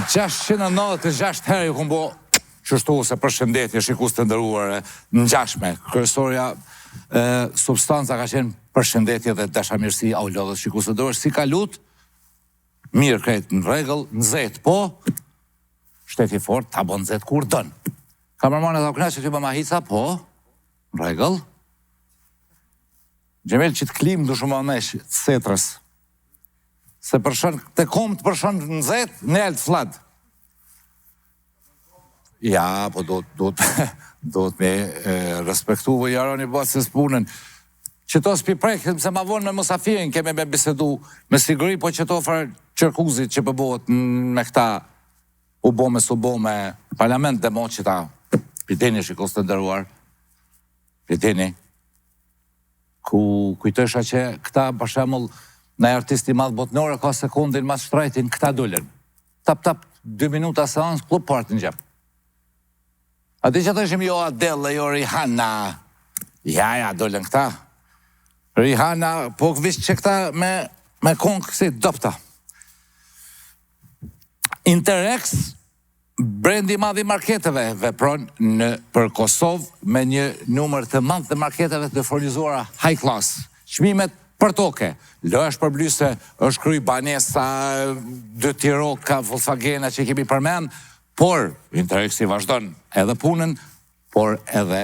696 herë ju këmë bo qështu se përshëndetje shikus të ndëruar në gjashme. Kryesorja substanca ka qenë përshëndetje dhe dashamirësi aulodhës shikus të ndëruar. Si ka lutë, mirë krejt në regël, nëzet po, shteti fort, ta bon nëzet kur dënë. Ka mërmane dhe okna që ty më mahica, po, në regël. Gjemel që të klim du shumë anesh, të setrës. Se përshën, të kom të përshën nëzet, në elë të fladë. Ja, po do të me respektu vë jaroni bëtë se s'punën. Që to s'pi prekë, se ma vonë me Musafirin, keme me bisedu me siguri, po që to farë qërkuzit që përbot me këta u bo me parlament dhe mo që ta piteni shikos të ndëruar. Piteni. Ku kujtësha që këta, për shemull, në artisti madhë botnore, ka sekundin ma shtrajtin, këta dullen. Tap, 2 minuta seans, klub partë në gjepë. A ti që të ishim jo Adele, jo Rihanna. Ja, dullen këta. Rihanna, po këvisht që këta me kongë kësi dopta. Interex, brendi madhi marketeve, vepron për Kosovë me një numër të madh të marketeve të furnizuara high class. Çmimet për toke. Është përblyse, është kryj banesa, 2 Tiroka, Volkswagena që kemi përmen, por Interexi vazhdon edhe punën, por edhe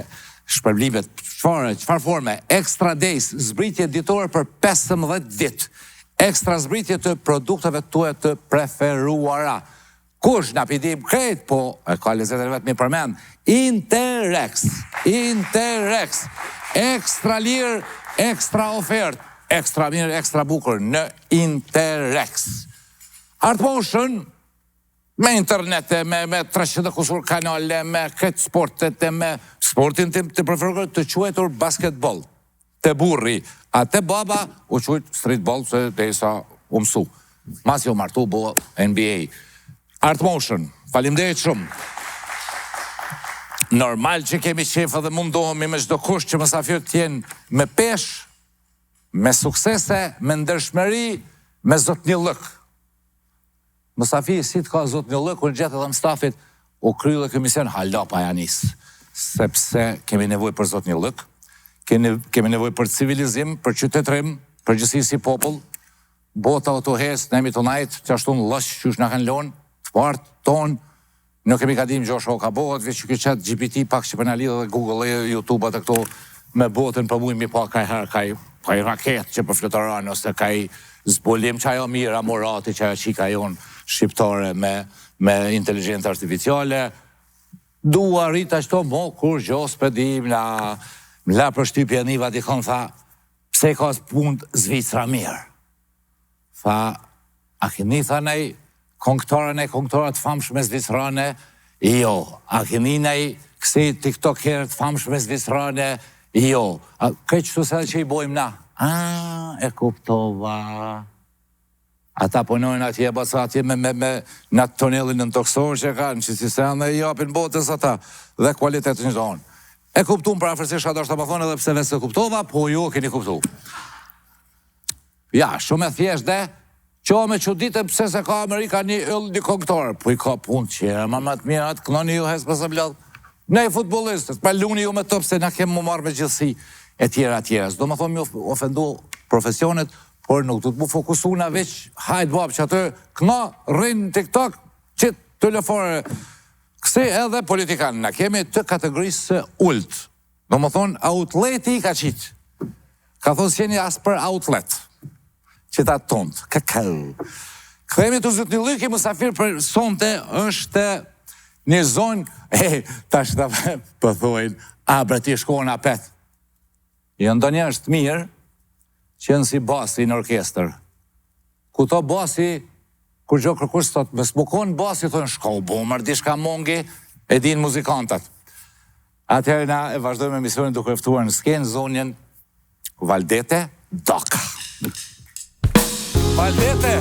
shpërblimet. Çfarë forme? Extra days, zbritje ditore për 15 ditë. Ekstra zbritje të produkteve tuaja të preferuara. Kush na pidim krejt, po e ka lezetet vetë mi përmen. Interex. Ekstra lirë, ekstra ofert, ekstra mirë, ekstra bukur në Interex. Artmotion, me internete, me 300 kusur kanale, me këtë sportet, me sportin të preferuar të quetur basketbol. Të burri, a të baba u quet streetball, se dhe isa umësu. Mas jo martu bo NBA. Artmotion, falimderit shumë. Normal që kemi qefë dhe mundohemi me çdo kush që mësafir t'jen me pesh, me suksese, me ndërshmëri, me zotni lëk. Mësafir si të ka zotni lëk, unë gjetë edhe më stafit, u kryllë komision halapa janis, sepse kemi nevoj për zotni lëk, kemi nevoj për civilizim, për qytetrim, për gjësi si popull, bota autohes, nemi të najtë, që ashtu në lësh që është në kanë lonë, të partë, tonë, nuk kemi ka dim gjosh o ka bohat, veç që këtë qatë GPT pak që për në lidhë dhe Google e YouTube atë këto me botën për mujmë i pa kaj herë, kaj raket që për fletoran, ose kaj zbolim që ajo mirë amorati që ajo qika jonë shqiptare me inteligentë artificiale, dua rita qëto mo kur gjos pëdim la për shtypje niva dikon tha, pse ka punë Zvicra mirë? Tha, a keni tha nej, konktorat famshme zvicrane, jo. A keni nej, kësi tiktokerët famshme zvicrane, jo. Këtë qëtu se që i bojmë na? E kuptova. Ata punojnë atje, basa atje me në tonelin në toksorë që kanë, që si se anë dhe i apin botës ata, dhe kualitetin një tonë. E kuptum për afrësisht ato është të më thonë edhe pse vese kuptova, po jo keni kuptu. Ja, shumë e thjesht dhe, që me që ditë pëse se ka Amerika një ëllë një konktorë, po i ka punë qërë, ma më të mirë, atë kënoni ju hes pësë bledhë. Ne i futbolistët, pa luni ju me tëpë se na kemë më marrë me gjithësi e tjera. Do më thonë mi ofendu profesionet, por nuk du të mu fokusu na veç, hajtë babë që atë këna rinë në TikTok, që telefone, kësi edhe politikanë, na kemi të kategorisë së ullët. Do më thonë, outleti i ka qitë. Ka thonë s'jeni asë për outlet. Që ta tontë, kakau. Këthejme të zëtë një lyki mësafir për sonte është një zonë, ta shta pëthojnë, breti shkojnë apet. Jo ndonjë është mirë, që në si basi në orkestër. Ku to basi, kur gjo kërkur së thotë, me smukon basi, thonë shko, bomër, di shka mongi, e din muzikantat. Atëherë na e vazhdojmë emisionin duke eftuar në skenë zonjen Valdete Doka. Valdete!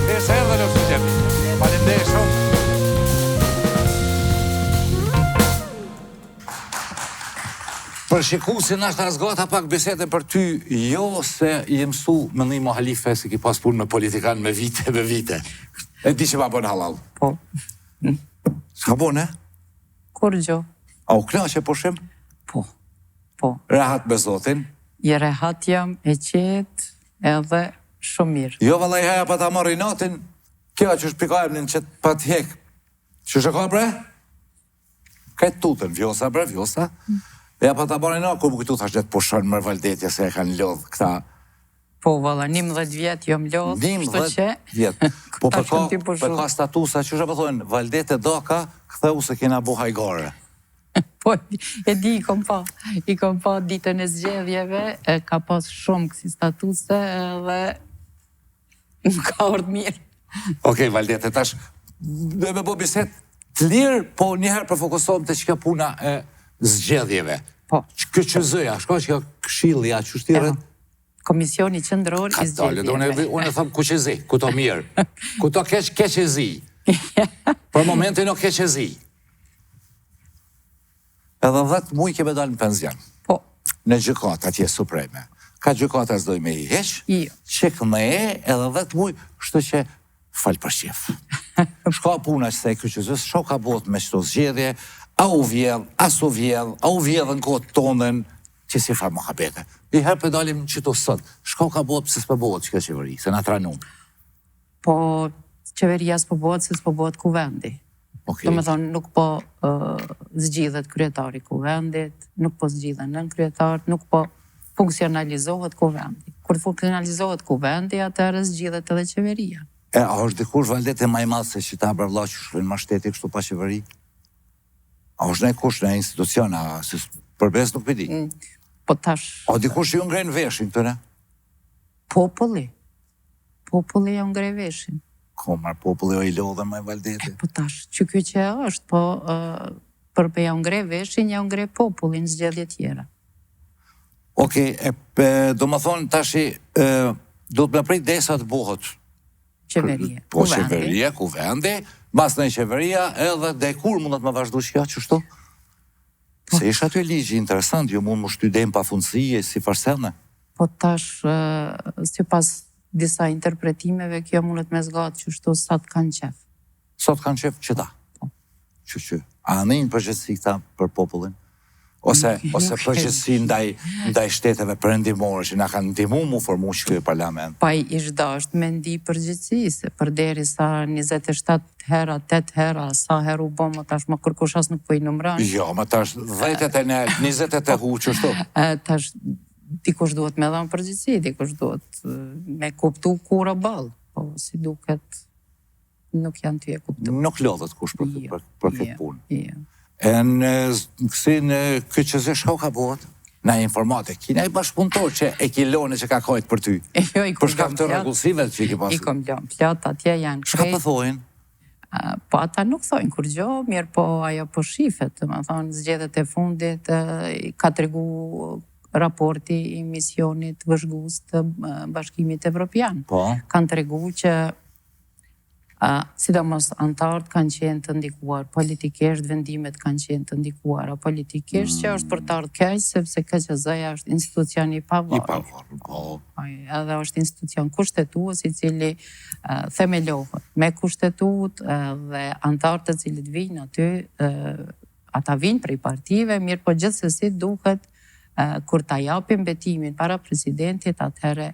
Dhe se edhe në të gjemi. Falemderit shumë. Për shikusin është asgata pak bisete për ty, jo se i mësu më një halife se ki pas punë me politikan me vite. E di që ma bën halal. Po. S'ka bën, Kur gjo? A u knaqe po shim? Po. Rehat me Zotin? Je rehat jam, e qetë, edhe shumë mirë. Jo, valla i haja pa ta marri natin, kjo që shpikojmë në qëtë pa t'hek. Që shë bre? Këtë tutën, vjosa bre, vjosa. Ja pa ta marri natin, ku më këtu thash dhe të pushon mërë Valdetja se e kanë lodhë këta. Po, valla, 11 vjetë jom lodhë, 11 vjetë. Po për ka statusa, që shë pëthojnë, Valdete doka, këtheu se kena bu hajgare. Po, e di, i kom pa ditën e zgjedhjeve, ka pas shumë kësi statuse dhe më ka ordë mirë. Okej, Valdete, tash, dhe me bo biset të lirë, po njëherë përfokusohem të qëka puna e zgjedhjeve. Po. Që qëzëja, shko që këshilja, që shtirët? Komisioni qëndror i zgjedhjeve. Unë e thëmë ku që zi, ku to mirë, ku to keq e zi. Për momentin o keq e zi. Edhe 10 muj keme dalë në penzion. Po. Në gjykat atje supreme. Ka gjykat as doj me i heq, qek me edhe 10 muj, shtë që falë për shqef. Shka puna që se e kyqëzës, shka ka bot me qëto zgjedhje, a u vjedh, as u vjedh, a u vjedh në kohë tonën, që si fa më habete. I herë për dalim qëto sot, shka ka bot pëse s'pë bot që ka qeveri, se na tranum. Po, qeveria s'pë bot, se s'pë bot kuvendi. Do me thonë, nuk po zgjidhet kryetari kuvendit, nuk po zgjidhen nën kryetar, nuk po funksionalizohet kuvendi. Kur funksionalizohet kuvendi, atëherë zgjidhet edhe qeveria. A është dikush Valdete maj madhë se që ta bërvla që shkëllin ma shteti kështu pa qeveri? A është ne kush, ne institucion, a se përbes nuk pëdi? Po tash... A dikush ju ngrenë veshin të ne? Populli. Populli ju ngre veshin. Komar populli o i lodhe me Valdete. Po tash, që kjo që është, po për për jau ngre veshin, jau ngre popullin zgjedhje tjera. Okej, do më thonë tashi, do të me prit desa të buhët. Qeveria. Po qeveria, kuvendi, mas në qeveria, edhe dhe kur mundet me vazhdu shkja, qështu? Se isha të e ligji interesant, ju mund më shtydem pa fundësie, si farsene. Po tash, si pas disa interpretimeve, kjo mundet me zgatë qështu sa të kanë qef. Sot kanë qef që ta? Që. A në një përgjithsi këta për popullin? Ose përgjithsi ndaj shteteve përëndimore që na kanë ndimu mu formu që këtë parlament? Pa i ishdasht me ndi përgjithsi, se përderi sa 27 hera, 8 hera, sa heru bo, më tash më kërkush as nuk po i numran. Jo, më tash 20 hu qështu? Tash dikush duhet me dhamë përgjithsi, dikush duhet me kuptu kura balë, po si duket nuk janë të e kuptu. Nuk lodhët kush për këtë punë. Jo. E në kësi në këtë që zë shka ka bëhet, na informate, kina i bashkëpuntor që e kilone që ka kajtë për ty. Për shka të regullësive që i ki pasur. I kom lëmë plot, atje janë krejt. Shka pëthojnë? Po ata nuk thojnë kur gjo, mirë po ajo po shifet, të më thonë, zgjedhet e fundit, ka të regu raporti i misionit vëzhgus të Bashkimit Evropian. Kanë të regu që sidomos antarët kanë qenë të ndikuar politikisht, vendimet kanë qenë të ndikuara politikisht, që është për të ardhë keq, sepse KQZ-ja është institucion i pavarur. Edhe është institucion kushtetues i cili themelohet me kushtetut dhe antarët të cilit vinë aty, ata vinë prej partive, mirë po gjithsesi duket kur ta japim betimin para presidentit, atëherë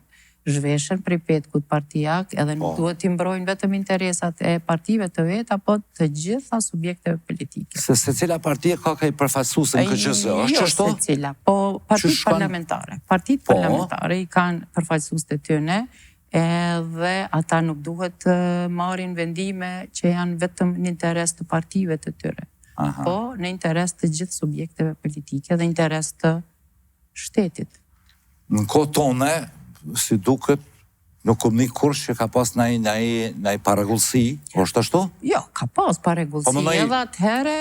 zhveshen prej petkut partijak edhe nuk duhet t'i mbrojnë vetëm interesat e partive të vetë, apo të gjitha subjekteve politike. Se cila partije ka i përfaqësues në KQZ, është qështu? Jo se cila, po partit parlamentare. Partit parlamentare i kanë përfaqësues të tyne, edhe ata nuk duhet të marrin vendime që janë vetëm në interes të partive të tyre, po në interes të gjithë subjekteve politike dhe interes të shtetit. Në kohë tone, si duket, nuk kom një kursh që ka pas në i paregullësi, është ashtu? Jo, ka pas paregullësi, edhe atëhere,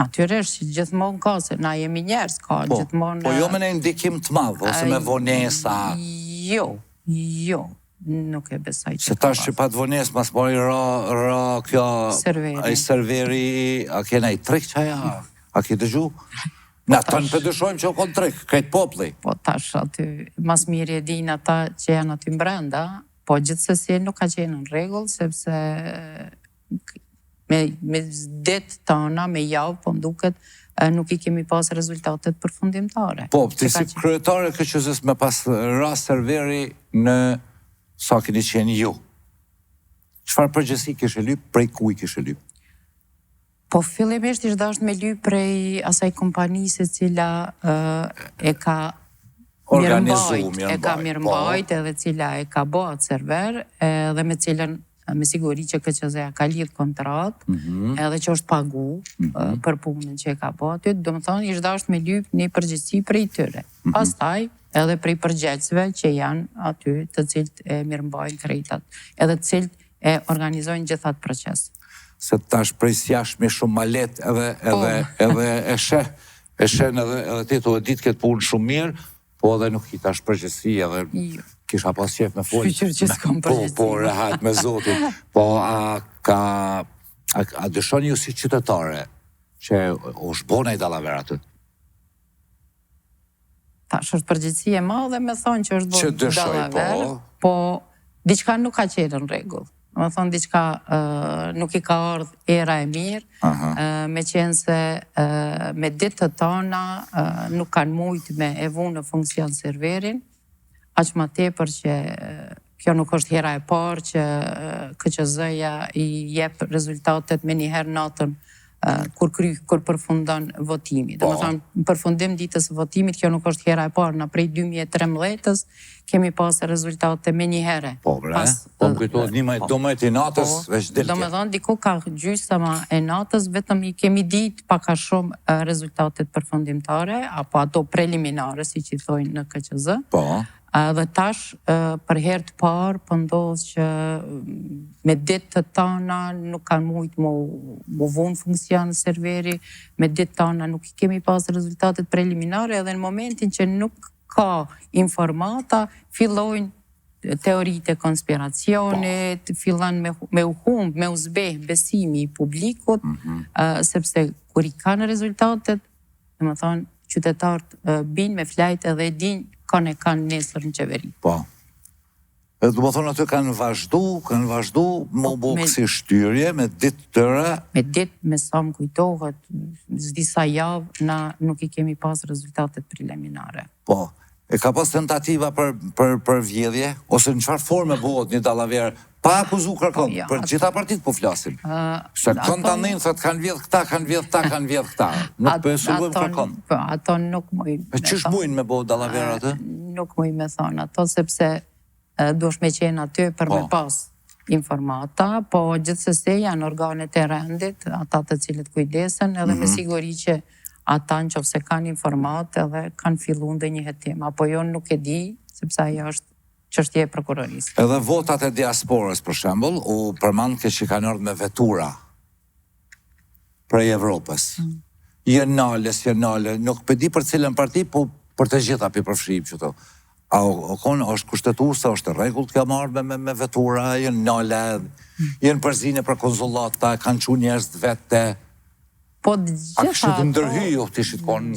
natyresht që gjithmonë ka, se na jemi njerës, ka gjithmonë... Po jo me në ndikim të madhë, ose me vonesa... Jo, nuk e besaj që ka pas. Se tash që pa të vones, mas mori ra kjo... Serveri. A i serveri, a kena i trek qaja, a ki dëgju? Na tonë përdëshojmë që o konë trik, këtë popli. Po tash aty, mas mirë e din ata që janë aty mbrenda, po gjithsesi nuk ka qenë në rregull, sepse me det tona, me javë, po nduket, nuk i kemi pas rezultatet përfundimtare. Po, ti si kryetare KQZ-s me pas rast serveri në sa keni qenë ju. Çfarë përgjegjësi kishe lyp, prej ku i kishe lyp? Po fillimisht ishte dashur me lyp prej asaj kompanisë e cila e ka mirëmbajt edhe cila e ka bë atë server edhe me cilën me siguri që KQZ-ja ka lidh kontratë, edhe që është pagu për punën që e ka bë aty, domethënë ishte dashur me lyp një përgjegjësi prej tyre. Pastaj edhe prej përgjegjësve që janë aty, të cilët e mirëmbajnë kreditat, edhe të cilët e organizojnë gjithë atë proces. Se tash prej jashtme shumë ma lehtë edhe e shen edhe ti të ditë këtë punë shumë mirë, po edhe nuk i tash përgjegjësi edhe kisha pas qef me folë. Shqyqër që s'kom përgjegjësi. Po, rehat me Zotin. Po, a dëshoni ju si qytetare që është bona i Dallavera aty? Tash është përgjegjësi e madhe me thonë që është bona i Dallavera, po diçka nuk ka qenë në rregull. Më thonë, diçka nuk i ka ardhur era e mirë, me qenë se me ditët tona nuk kanë mujtë me e vu në funksion serverin, aq ma tepër që kjo nuk është hera e parë që KQZ-ja i jep rezultatet me njëherë natën kur përfundon votimi. Dhe më thonë, në përfundim ditës votimit, kjo nuk është hera e parë, në prej 2013-ës kemi pas rezultate me njëherë. Po, bre, po më kujtohet një domajt i natës, veç delke. Do me thonë, diku ka gjysma e natës, vetëm i kemi ditë paka shumë rezultatet përfundimtare, apo ato preliminare, si që i thojnë në KQZ. Po. Dhe tash, për herë të parë, pëndodhë që me ditë të tana nuk kanë mujtë mu vonë funksion serveri, me ditë tana nuk i kemi pas rezultatet preliminare, edhe në momentin që nuk ka informata, fillojnë teoritë e konspiracionit, fillon me u humbë, me u zbeh besimi i publikut, sepse kur i kanë rezultatet, dhe më thonë, qytetarët binë me flajt edhe din kanë nesër në qeveri. Po. Dhe du më thonë aty kanë vazhdu, më bëhë kësi shtyrje, me ditë tëre. Me ditë, me sa më kujtohet, disa javë, na nuk i kemi pas rezultatet preliminare. Po. E ka pas tentativa për vjedhje, ose në qëfar forme bëhet një Dallavera, pa akuzu kërkon, për gjitha partit po flasim. Se kënë të nëjnë, thët kanë vjedh këta, kanë vjedh këta. Nuk për e surgojmë kërkon. Ato nuk mëj me thonë. Qësh bujnë me bëhet Dallavera atë? Nuk mëj me thonë ato, sepse duesh me qenë aty për me pas informata, po gjithsesi janë organet e rendit, ata të cilët kujdesen, edhe me siguri që ata në qofse kanë informatë edhe kanë fillu ndë një hetim, apo jo nuk e di, sepse ajo është çështje e prokurorisë. Edhe votat e diasporës, për shembull, u përmend që kanë ardhur me vetura prej Evropës. Jënale, nuk pëdi për cilën parti, po për të gjitha përfshijim qëto. A konë është kushtetuar se është rregullt kjo marrë me vetura, jënale, jenë përzine për konsulata, kanë qenë njerëz vetë. Po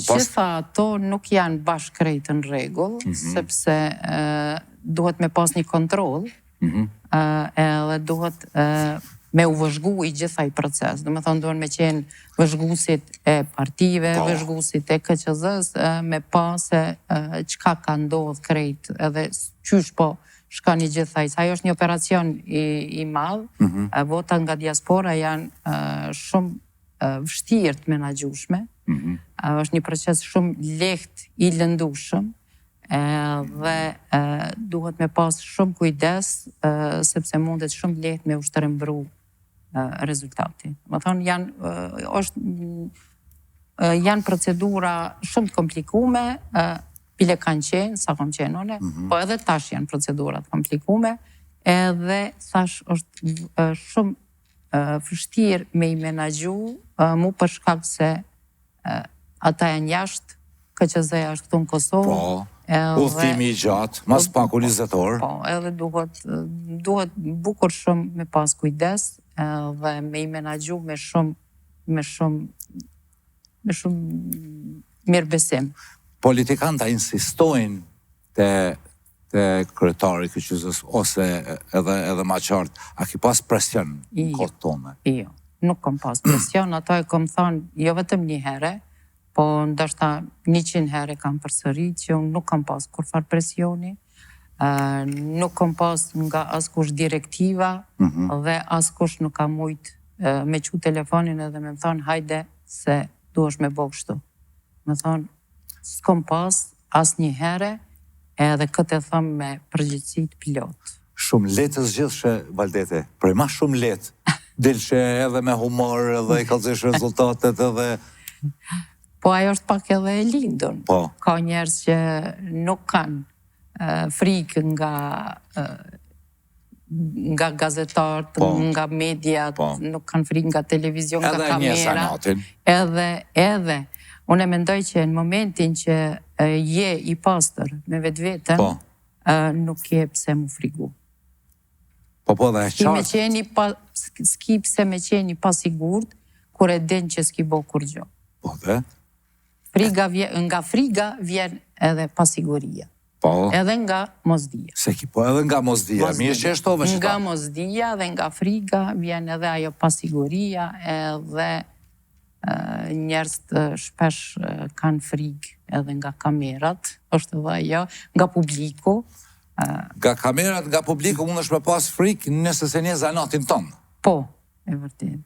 gjitha ato nuk janë bashkërejtë në rregull, sepse duhet me pas një kontroll, edhe duhet me u vëzhgu i gjitha i proces. Do me thonë duhet me qenë vëzhgusit e partive, vëzhgusit e KQZ-s, me pase qka ka ndodhë krejt, edhe qysh po shka një gjitha i. Ajo është një operacion i madhë, vota nga diaspora janë shumë vështirë të menaxhueshme, është një proces shumë lehtë i lëndueshëm, dhe duhet me pas shumë kujdes, sepse mundet shumë lehtë me u shtrembru rezultati. Më thonë, janë procedura shumë të komplikume, pile kanë qenë, sa kam qenë une, po edhe tash janë procedurat komplikume, edhe tash është shumë vështirë me i menaxhu, mu për shkak se ata janë jashtë, KQZ-ja është këtu në Kosovë. Po, udhëtimi i gjatë, mas pak 20 orë. Po, edhe duhet bukur shumë me pas kujdes, dhe me i menaxhu me shumë mirëbesim. Politikanta insistojnë të kryetari kyçyzës ose edhe ma qartë, a ki pas presion në kohët tone? Jo, nuk kam pas presion, ato e kam thënë jo vetëm një herë, po ndoshta 100 herë kam përsërit që unë nuk kam pas kurfar presioni, nuk kam pas nga askush direktiva dhe askush nuk kam mujt me qu telefonin edhe me më thonë hajde se duhesh me bo kështu. Me thonë, s'kom pas as një herë edhe këtë e thëmë me përgjithësit pilot. Shumë letë zgjidhshë, Valdete, prej ma shumë letë, dilëshe edhe me humor edhe i kallëzish rezultatet edhe... Po ajo është pak edhe e lindun. Po. Ka njerëz që nuk kanë frikë nga gazetarët, nga mediat, nuk kanë frikë nga televizion, nga kamera. Edhe një sanatin. Edhe. Unë e mendoj që në momentin që je i pastër me vetveten, nuk je pse mu frigu. Po dhe e qartë. S'ki pse me qeni pasigurt, kur e din që s'ki bo kur gjo. Po dhe? Nga friga vjen edhe pasiguria. Po. Edhe nga mosdia. Po edhe nga mosdia, mi e qeshtove që ta? Nga mosdia dhe nga friga vjen edhe ajo pasiguria edhe njerëz shpesh kanë frikë edhe nga kamerat, është edhe ajo, nga publiku. Nga kamerat, nga publiku mund është me pas frikë nëse se një zanatin tonë. Po, e vërtet.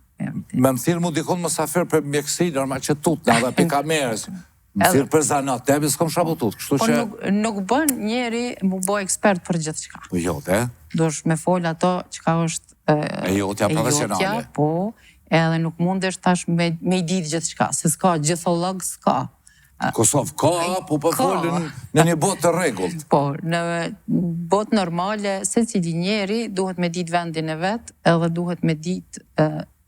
Me më thirë mu dikon mësafir për mjekësi, normal që tut në dhe për kamerës. Më thirë për zanat, tebi s'kom shabu tut. Po nuk bën njeri mu bo ekspert për gjithë qka. Po jote? Dush me fol ato qka është e jotja profesionale. Po, edhe nuk mundesh tash me i ditë gjithë qka, se s'ka gjitholog s'ka. Kosovë ka, po për folën në një botë të regullt. Po, në botë normale, se cili njeri duhet me ditë vendin e vetë, edhe duhet me ditë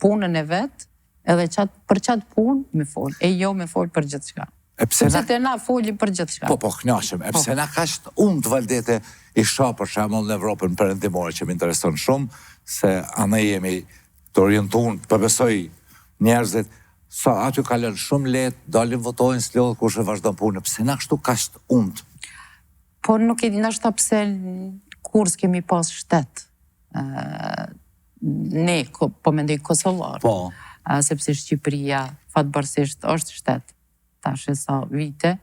punën e vetë, edhe për qatë punë me folë, e jo me folë për gjithë qka. Sepse të na folim për gjithë shka. Po, knaqem. E pse na ka shtë unë të Valdete i sha për shemull në Evropën perëndimore që më intereson shumë, se anë jemi të orientuar, përbesoj njerëzit, sa aty kalën shumë letë, dalin votojnë, s'lodhë, kush e vazhdon punë, pse na kështu ka shtë unë? Po nuk e di nashta pse kur s'kemi pas shtetë. Ne, po mendoj Kosovar. Po. Sepse Shqipëria, fatëbërësisht, është shtetë. Tash e sa vite.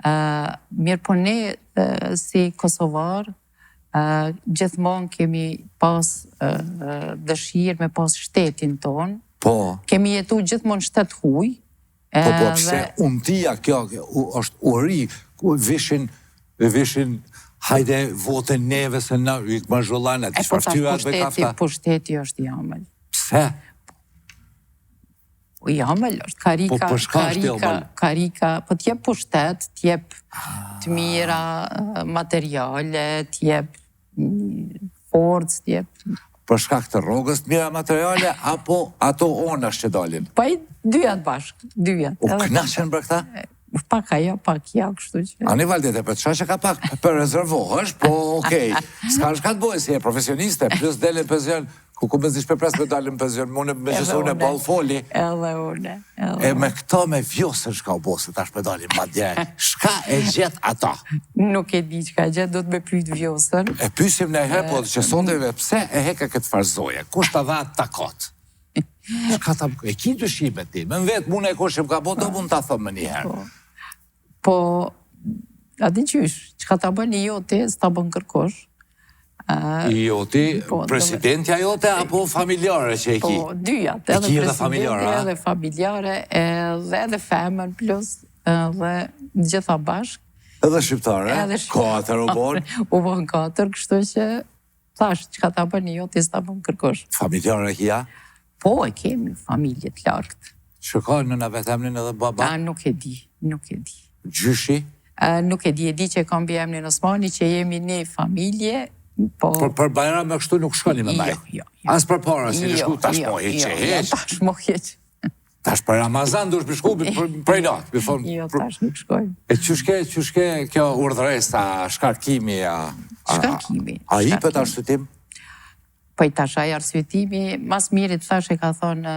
Mirë po ne si Kosovar, gjithmonë kemi pas dëshirë me pas shtetin tonë. Po. Kemi jetu gjithmonë shtet huj. Po, pse untia kjo është uri, vishin hajde vote neve se në ytë më zhullanet, që fartyrat be kafta. Po shteti është jamëll. Pse? Jamëll është, karika, po t'jep pushtet, t'jep të mira materiale, t'jep forcë, t'jep... Për shkak të rrogës të mira materiale, apo ato onash që dalin? Pa i dyjat bashkë, dyjat. U knaqen për këta? Pak ajo, pak ja, kështu që... Ani Valdete, për të që ka pak për rezervohësh, po okej. S'ka shka të bojë si e profesioniste, plus dele në penzion, ku me zishpe pres me dalin në penzion, mune me gjithë une balë foli. Edhe une. E me këto me vjosën shka u bose, tash me dalin ma dje. Shka e gjet ata? Nuk e di qka gjet, do të me pyjt vjosën. E pysim në herë, po që sondeve, pse e heka këtë farzoje? Kush ta dha ta kotë? Shka ta... E ki dyshime ti? Me në vetë, mune e kushim ka bo, do mund ta thëmë një herë. Po, a di qysh, qka ta bën i joti, s'ta bën kërkosh. I joti, presidentja jote, apo familjare që e ki? Po, dyjat, edhe presidentja, edhe familjare, edhe femën, plus edhe gjitha bashk. Edhe shqiptare, katër u bon? U bon katër, kështu që thash, qka ta bën i joti, s'ta bën kërkosh. Familjare kia? Po, e kemi familjet larkët. Që ka në në vetemnin edhe baba? Nuk e di, nuk e di. Gjyshi? Nuk e di që kam bje emnin Osmani, që jemi ne familje, po... Për bajra me kështu nuk shkoni me maj? Jo. As për para, si në shku tash mo heq. Tash mo heq. Tash për Ramazan dush për shku prej natë. Jo, tash nuk shkoj. E qëshke kjo urdhëresa, shkarkimi, Shkarkimi. A i për të arsytim? Po i tash aja arsytimi, mas mirit tash e ka thonë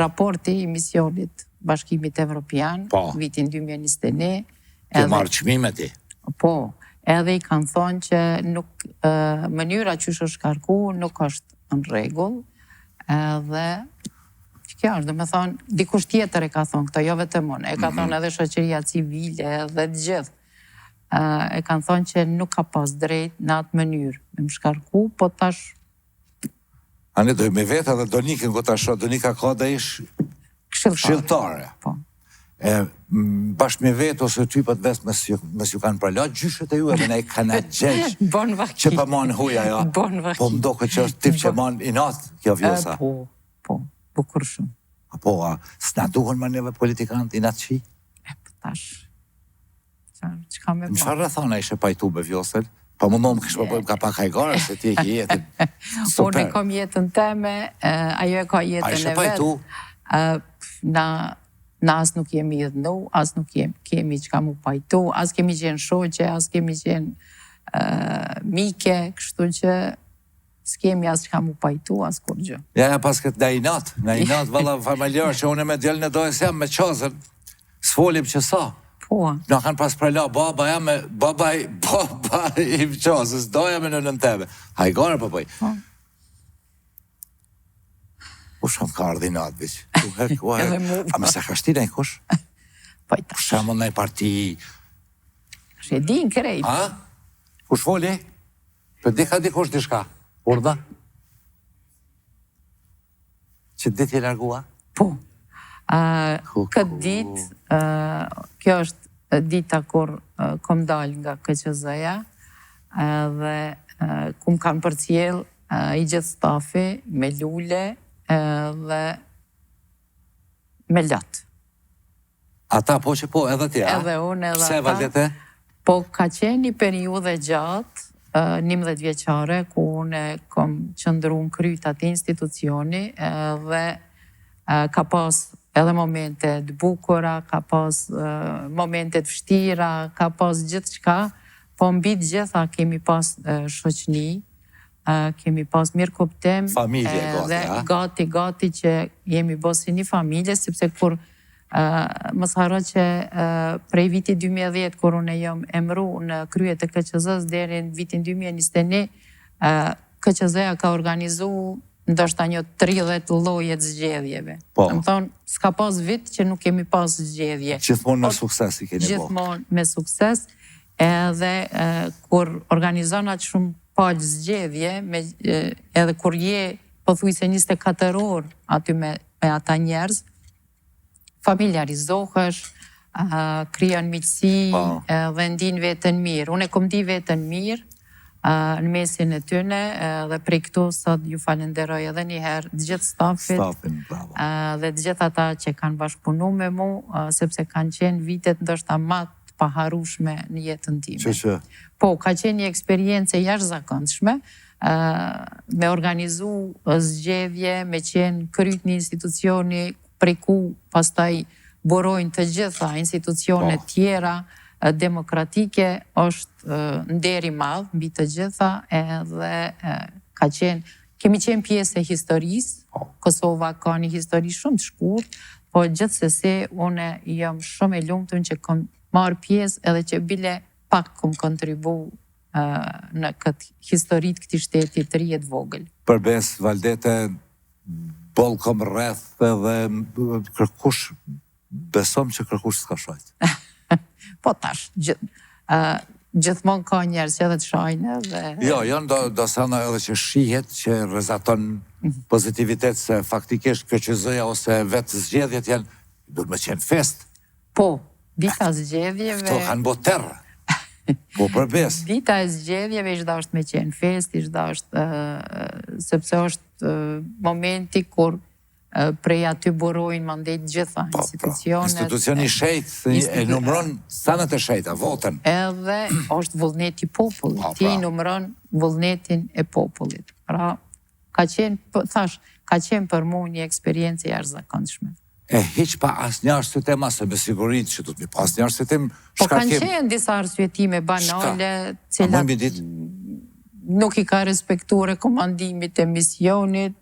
raporti i misionit Bashkimit Evropian, vitin 2021. Ke marrë çmime ti? Po, edhe i kanë thonë që nuk, mënyra që është shkarku nuk është në rregull, edhe kjo është, do me thonë, dikush tjetër e ka thonë këto, jo vetëm unë, e ka thonë edhe shoqëria civile edhe të gjithë. E kanë thonë që nuk ka pas drejt në atë mënyrë me më shkarku, po tash... Ane dojë me vetë edhe Donikën go tash, Donika ka dhe ish këshilltare. Po. Bashkë me vetë ose typët vesë mes ju kanë pralat, gjyshet e ju edhe ne kanë gjesh që pa manë huja, ja. Po më doke që është tip që manë i natë kjo vjosa. Po, bukur shumë. Po, s'na duhen ma neve politikanët i natë qi? Po tash, që ka me më qarë rëthana ishe pajtu me vjosën? Po më kështë më bëjmë ka pak hajgare, se ti e ki jetën super. Unë e kom jetën teme, ajo e ka jetën e vetë. A ishe pajtu? Na as nuk jemi dhënu, as nuk kemi që ka mu pajtu, as kemi qenë shoqe, as kemi qenë mike, kështu që s'kemi as që ka mu pajtu, as kur gjë. Ja, pas këtë na i natë, valla familjarë që unë me djellën e dojës jam me qazën, s'folim që sa. Po. Në kanë pas prela, baba i qazës, doja me në nënteve. Hajgare, papaj. U shumë ka ardhi natë, biqë. A me se ka shtina i kush? Pajta. Shemë në i parti... Shë e din krejt. A? Kush foli? Për di ka di kush di shka? Urda? Që dit i largua? Po. Këtë dit, kjo është dita kur kom dal nga KQZ-ja dhe kum kanë përcjell i gjithë stafi me lule dhe me latë. Ata po që po, edhe ti, a? Edhe unë, edhe ata. Pse valdete? Po, ka qenë një periudhe gjatë, 11 vjeqare, ku unë kom qëndru në kryt atë institucioni dhe ka pas edhe momente të bukura, ka pas momente të vështira, ka pas gjithë qka, po mbi të gjitha kemi pas shoqni, kemi pas mirë kuptim dhe gati që jemi bosi një familje, sepse kur mos harro që prej viti 2010, kur unë jam emru në kryet e KQZ-s deri në vitin 2021, KQZ-ja ka organizu ndoshta një 30 lloje të zgjedhjeve. Më thonë, s'ka pas vit që nuk kemi pas zgjedhje. Gjithmonë me sukses i keni bo. Gjithmonë me sukses, edhe kur organizon atë shumë palë zgjedhje, edhe kur je pothuajse 24 orë aty me ata njerëz, familiarizohesh, krijon miqësi dhe ndin veten mirë. Unë e kom di veten mirë në mesin e tyne dhe prej këtu sot ju falenderoj edhe njëherë të gjithë stafit dhe të gjithë ata që kanë bashkëpunu me mu, sepse kanë qenë vitet ndoshta më të paharueshme në jetën time. Po, ka qenë një eksperiencë jashtëzakonshme me organizu zgjedhje, me qenë kryt një institucioni prej ku pastaj burojnë të gjitha institucionet tjera demokratike, është nderi madh mbi të gjitha, edhe kemi qenë pjesë e historisë. Kosova ka një histori shumë të shkurtë, po gjithsesi unë jam shumë e lumtur që kam marrë pjesë edhe që bile pak kam kontribu në këtë historitë këtij shteti të ri të vogël. Përbes valdete bollkom rreth edhe kërkush, besom që kërkush s'ka shajt. Po tash, gjithmonë ka njerëz që edhe të shajnë dhe... Jo, do sana edhe që shihet që rrezaton pozitivitet se faktikisht KQZ-ja ose vetë zgjedhjet janë, duhet me qenë fest. Po, dita zgjedhjeve... Këto kanë bo terrë. Po përbes. Dita e zgjedhjeve ishda është me qenë fest, ishda është sepse është momenti kur prej aty burojnë mandet gjitha institucionet. Institucioni shejt e numëron stanët e shejta, votën. Edhe është vullneti popullit. Ti numëron vullnetin e popullit. Pra, ka qenë për mu një eksperiencë jashtëzakonshme. E hiq pa asë një arsyetim, asë me sigurit që du të mi pas një arsyetim shkakim. Po kanë qenë disa arsyetime banale, cilat nuk i ka respektu rekomandimit e misionit,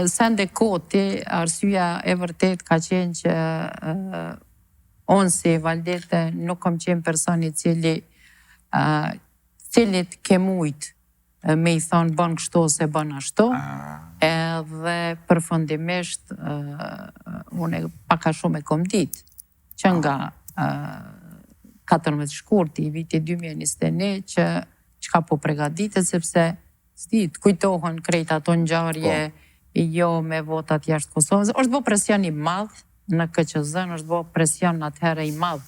Sende Koti, arsyeja e vërtet ka qenë që unë si Valdete nuk kam qenë personi cilit ke mujt me i thonë bën kështu ose bën ashtu, edhe përfundimisht unë pak a shumë e kom ditë që nga 14 shkurti i vitit 2021 që çka po përgatitet sepse të kujtohen krejt ato ngjarje jo me votat jashtë Kosovës. Është bo presion i madh në KQZ, është bo presion atëherë i madh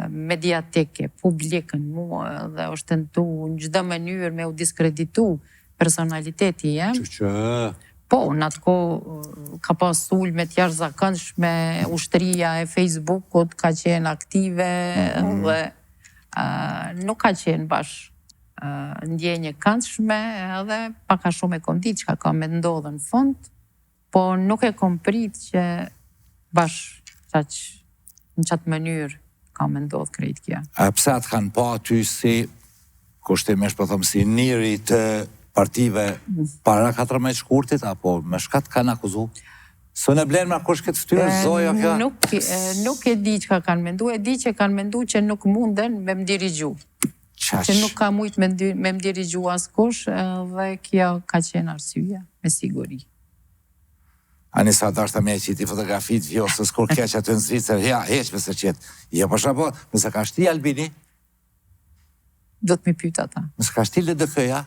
mediatike, publikën mua dhe është tentu në çdo mënyrë me u diskreditu personaliteti jem. Po, në atë kohë ka pas sulme të jashtëzakonshme, ushtria e Facebookut ka qenë aktive dhe nuk ka qenë bash ndjenje këndshme edhe pak a shumë e kom ditë çka ka me ndodhë në fund, po nuk e kom prit që bash në qatë mënyrë ka me ndodhë krejt kja. A pse atë kanë pa ty si, kushtimisht po thëmë, si njëri të partive para 14 shkurtit, apo me shkat kanë akuzu? Së në blenë me kush këtë ftyrë, zoja kja? Nuk e di që ka kanë mendu, e di që kanë mendu që nuk munden me më dirigju. Që nuk ka mujt me më dirigju askush, dhe kjo ka qenë arsyeja, me siguri. Anisa dashta me e qiti fotografit, jo, se s'kur keq atë në Zvicër, ja, heq me se qetë. Jo, përsha po, nëse ka shti Albini? Do të mi pyta ta. Nëse ka shti LDK-ja?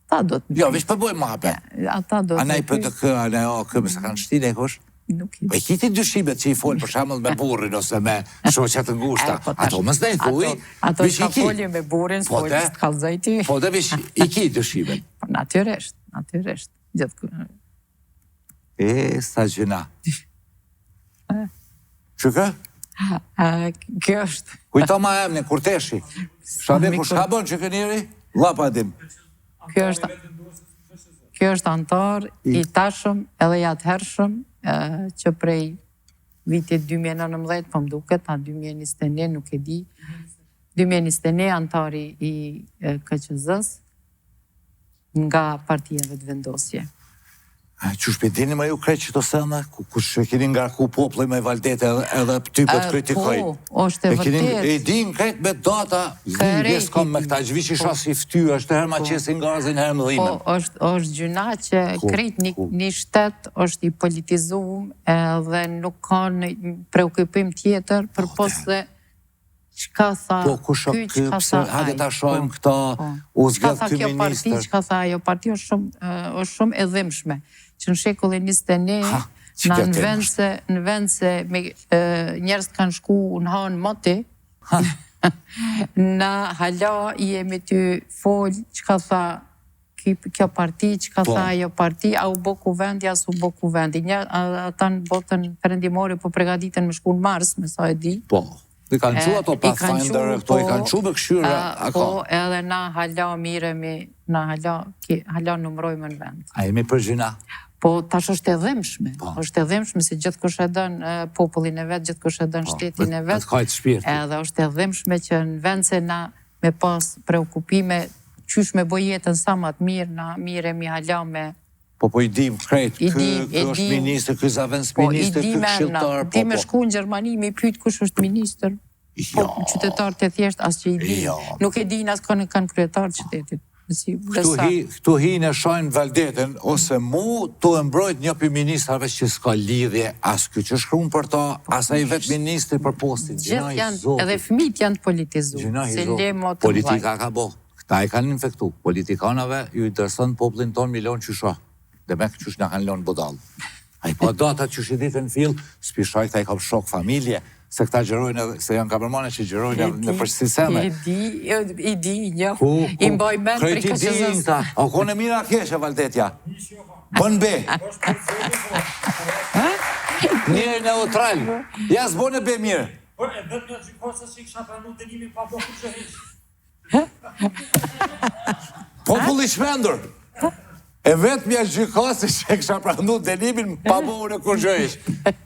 Ta do të mi pyta. Jo, vish përboj mape. Ata do të mi pyta. Anaj PDK, anaj OK, mëse kanë shti ne kush? Nuk i. Po i kiti dyshimet që i folë për shembull me burrin ose me shoqet të ngushta. Ato mos ne thuj. Ato ka folje me burrin, s'folje të kallëzoj ty. Po dhe vish i ki dyshimet. Natyrisht. Sa gjëna. Që kë? Kjo është. Kujto ma emni, Kurteshi. Shabe ku shkabon që kënjeri? Lapa dim. Kjo është antar i tashëm edhe i atëhershëm që prej vitit 2019, po më duket, a 2021, nuk e di. 2021 antari i KQZ-s nga partia dhe të vendosje. Që shpedini me ju krejt që të sënë, ku që keni nga ku poplej me Valdete edhe ty për të kritikoj. Po, është e vërtet. E din krejt me data, vjes kom me këta, gjvish i shas i fty, është herë ma qesin gazin, herë më dhimen. Po, është gjuna që krejt një shtet është i politizum edhe nuk ka në preokupim tjetër, për posë qka tha ky, qka tha hajde ta shojmë këta, u zgjedh ky minister. Qka tha ajo parti është shumë e dhimshme. Që në shekullin 21, në vend se njerëz kanë shku në hanë moti, na hala i jemi ty folë qka tha kjo parti, qka tha ajo parti, a u bo kuvendi, as u bo kuvendi. Ata në botën perëndimore po pregaditën me shku në Mars, me sa e di. Po. I kanë qu ato Pathfinder, këto i kanë qu me këshyre, a ka? Po, edhe na hala miremi, na hala numrojme në vend. A jemi për gjyna? Po, tash është e dhimshme. është e dhimshme se gjithë kush e dën popullin e vetë, gjithë kush e dën shtetin e vetë. Edhe është e dhimshme që në vend se na me pas preokupime, qysh me bojetën sa më të mirë, na miremi hala me... Po i dim krejt, kë është minister, kë zavens minister, kë këshiltar, Ti me shku në Gjermani, me pyet kush është minister, po qytetar të thjesht, as që i di. Nuk e din as kanë kryetar të qytetit. Këtu hi në shojnë Valdeten, ose mu të mbrojt një për ministrave që s'ka lidhje, as kjo që shkruan për ta, as a i vetë ministri për postin. Gjithë janë, edhe fëmijët janë të politizu. Politika ka bo. Këta i kanë infektu. Politikanave ju i dërson poplin ton milion qysha. Dhe me qysh nga kanë lonë budal. A i po data qysh i ditë në fil, s'pishaj këta i kam shok familje, se këta gjerojnë, se janë kamermane që gjerojnë në përshësiseme. I di, një, i mboj men për KQZ-s. Krejti di ta, a kone mira keshe, Valdetja? Bën be. Njërë neutral. Ja s'bone be mirë. Por e vetë një gjykosës që i kësha pranu dënimin pa bo kur që heq. Populli shmendur. E vetë mja gjykosë që e kësha pranu dënimin pa bo në kur që heq.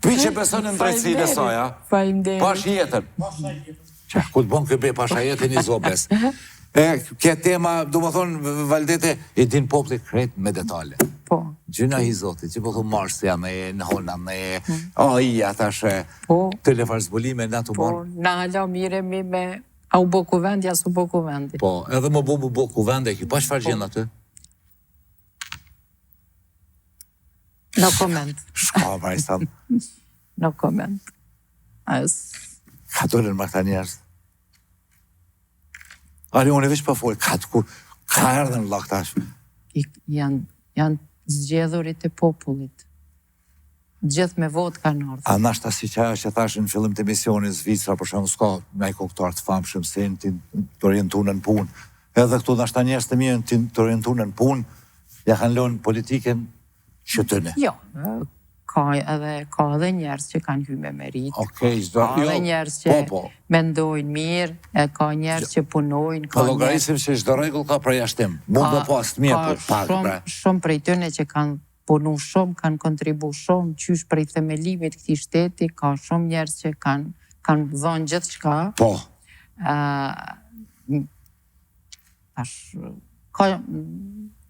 Pi që beson në ndrejtësin e soja. Pash jetën. Që, ku të bon këbe pasha jetën i zobes. Kje tema, du më thonë, Valdete, i din populli kret me detale. Po, Gjyna i Zotit, që po thu Marsja me në hona me AI-ja tashe, Po. telefarzbulime në të Po, marë. na hala miremi me a u bo kuvendi, as u bo kuvendi. Po, edhe më bo kuvende, ki pa çfarë gjenë aty? No comment. Shka, pra i thamë, No comment. ka dolen më këta njerëz. Ali, unë e veç pa folë, ka erdhen laktash. Janë zgjedhurit e popullit. Gjithë me votë kanë ardhur. A nashta si që ajo që thashë në fillim të emisionit Zvicra, për shumë s'ka me i koktar të famshëm se ti të orientunë në punë. Edhe këtu nashta njerëz të mirë ti të orientunë në punë, ja kanë lënë politiken që të ne. Jo, ka edhe njerëz që kanë hyrë me merit. Okej, Ka edhe njerëz që po. mendojnë mirë, ka njerëz që punojnë, Po ka llogarisim se çdo rregull ka përjashtim. Mund të pas të mirë për pak, pra. Shumë prej tyre që kanë punu shumë, kanë kontribu shumë, qysh prej themelimit këtij shteti, ka shumë njerëz që kanë dhënë gjithçka. Po.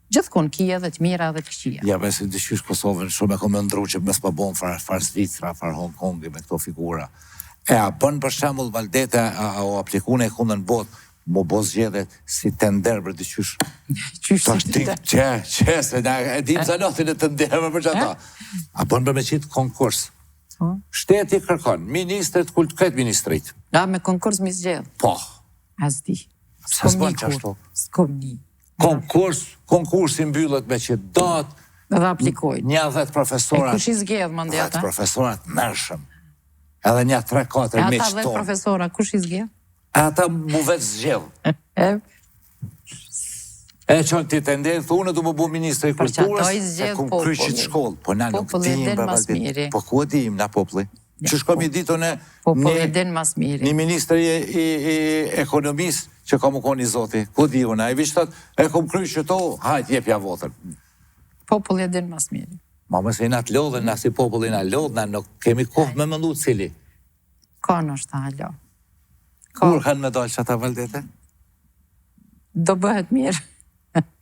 Gjithkon kia dhe të mira dhe të këqija. Ja, besi dëshysh Kosovën shumë e kom ndru që mes pa bon far Zvicra, far Hong Kongi me këto figura. E a bën për shembull Valdete o aplikune e kundën botë, mo bo zgjedhet si tender për dëshysh. Qysh si tender? Që, se na e dim zanotin e tender për qëta. A bën për me qitë konkurs. Shteti kërkon, ministrit, këtë ministrit. Da, me konkurs mi zgjedh. Po. As di. Se s'bën qashtu. S'kom ni. Konkursi mbyllet me që datë, Dhe aplikojnë. një 10 profesorat. E kush i zgjedh më 10 ndjeta? profesorat mërshëm. Edhe një 3-4 E ata miqë 10 tonë. profesora, kush i zgjedh? Ata mu vetë zgjedh. E qënë ti të ndenë, unë du më bu ministre i Për që kulturës, ato i e zgjedh kum populli. kryqit shkollë. Po na nuk Populli dim, din bre mas Valdete. miri. Po ku e dim, na populli? Që shkom i ditu në Populli din mas miri. një ministri i ekonomisë që ka më koni zoti. Ku di unë, a i vishtat, e kum kryq që to, hajt jepja votën. Populli din mas miri. Ma mëse i na të lodhen, na si populli na lodhen, nuk kemi kohë me mëndu cili. Ka në është halo. Kur kanë me dalë që ata Valdete? Do bëhet mirë.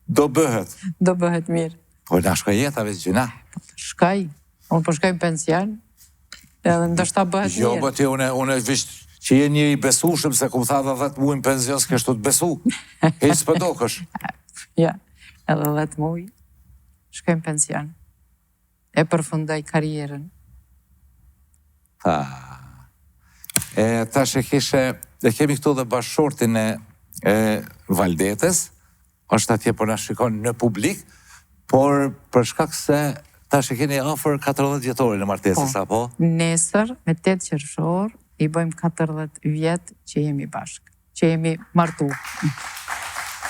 Do bëhet. Do bëhet mirë. Po na shkoj jetave që gjuna. Shkaj. Unë po shkoj në pension. Edhe ndoshta bëhet Jo, mirë. po ti unë visht që je një i besushëm se kum tha 10 muaj në penzion s'keshtu të besu. Hiç s'pëdokësh. Ja, edhe 10 muaj. Shkoj në pension. E përfundoj karrierën. Tash e kemi këtu dhe bashkëshortin e Valdetes, është atje për na shikon në publik, por për shkak se tash e keni afër 40 vjetorin e martesës, apo? Nesër, me 8 qershor, i bëjmë 40 vjet që jemi bashkë, që jemi martu.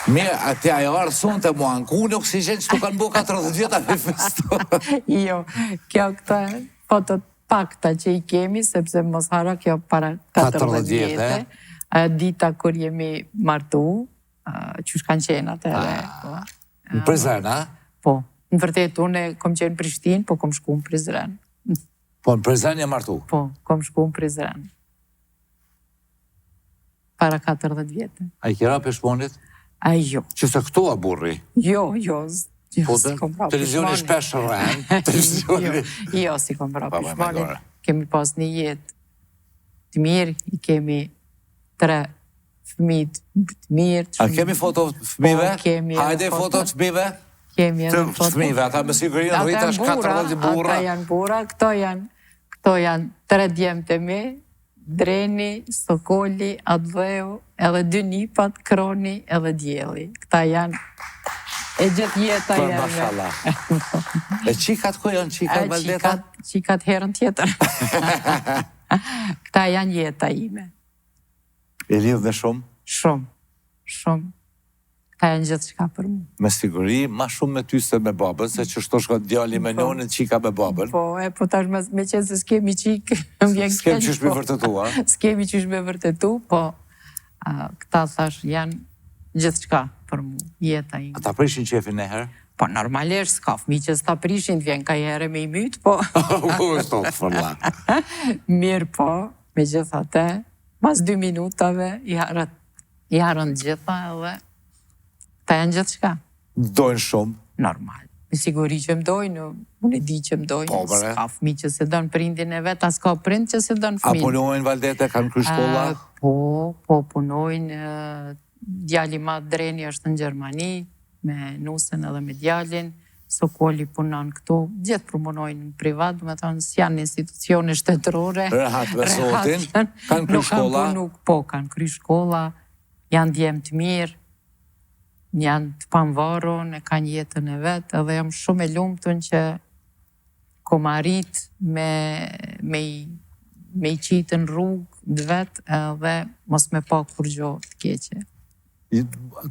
Mirë, atje ajo arson të mua në ku në oksigen që të kanë bu 40 vjeta në festo. Jo, kjo këta fotot pakta që i kemi, sepse mos hara kjo para 40 vjete. Dita kur jemi martu, që shkanë qenë atëre. Në Prizren, a? Po, në vërtet, unë kom qenë në Prishtinë, po kom shku në Prizren. Po, në Prizren e martu? Po, kom shku në Prizren. Para 40 vjete. A i kjera peshmonit? A jo. Që se këtu a burri? Jo, Po, si kom pra televizioni pishmoni. shpesh rren, televizioni... Jo, si kom pra Pa, pishmoni. majore. Kemi pas një jetë të mirë, i kemi 3 fëmijë të mirë. A kemi foto të fëmive? Po, kemi edhe Hajde foto të fëmive? Kemi edhe Të foto. fëmive, ata me siguri në rritash 40 burra. Ata janë burra, këto janë 3 djemë të mi, Dreni, Sokoli, Adveu, edhe 2 nipat, Kroni, edhe Djeli. Këta janë e gjithë jeta Për jeme. mashallah. E qikat ku janë qikat Valdeta? Qikat herën tjetër. Këta janë jeta ime. E lidh dhe shumë? Shumë, shumë. Këta janë gjithë shka për mu. Me siguri, ma shumë me ty se me babën, se që shto shko djali me nonën, qika me babën. Po, po tash me qenë se s'kemi qikë, më vjen keq. S'kem qysh me vërtetu, a? S'kemi qysh me vërtetu, po këta thash janë gjithë shka për mu, jeta ime. Ata prishin qefin e herë? Po, normalisht, s'ka fëmi që s'ta prishin, t'vjen ka jere me i mytë, po. U është të fërla. Mirë po, me gjitha te, mas 2 minutave, i harën gjitha edhe, ta janë gjithë shka. Dojnë shumë. Normal. Me siguri që mdojnë, unë e di që mdojnë, s'ka fëmi që se donë prindin e vetë, as ka prind që se donë fëmin. A punojnë Valdete, kanë kry shkolla? Po punojnë, djali ma Dreni është në Gjermani, me nusën edhe me djalin, Sokoli punon këtu, gjithë punojnë në privat, me thonë, s'janë institucione shtetërore. Rehat me Zotin, kanë kry shkolla? Kanë kry shkolla, janë djemë të mirë, janë të pamvarun, e kanë jetën e vetë, edhe jam shumë e lumtun që kom arrit me i qitë në rrugë dhe vetë, edhe mos me pa kur gjo të keqe.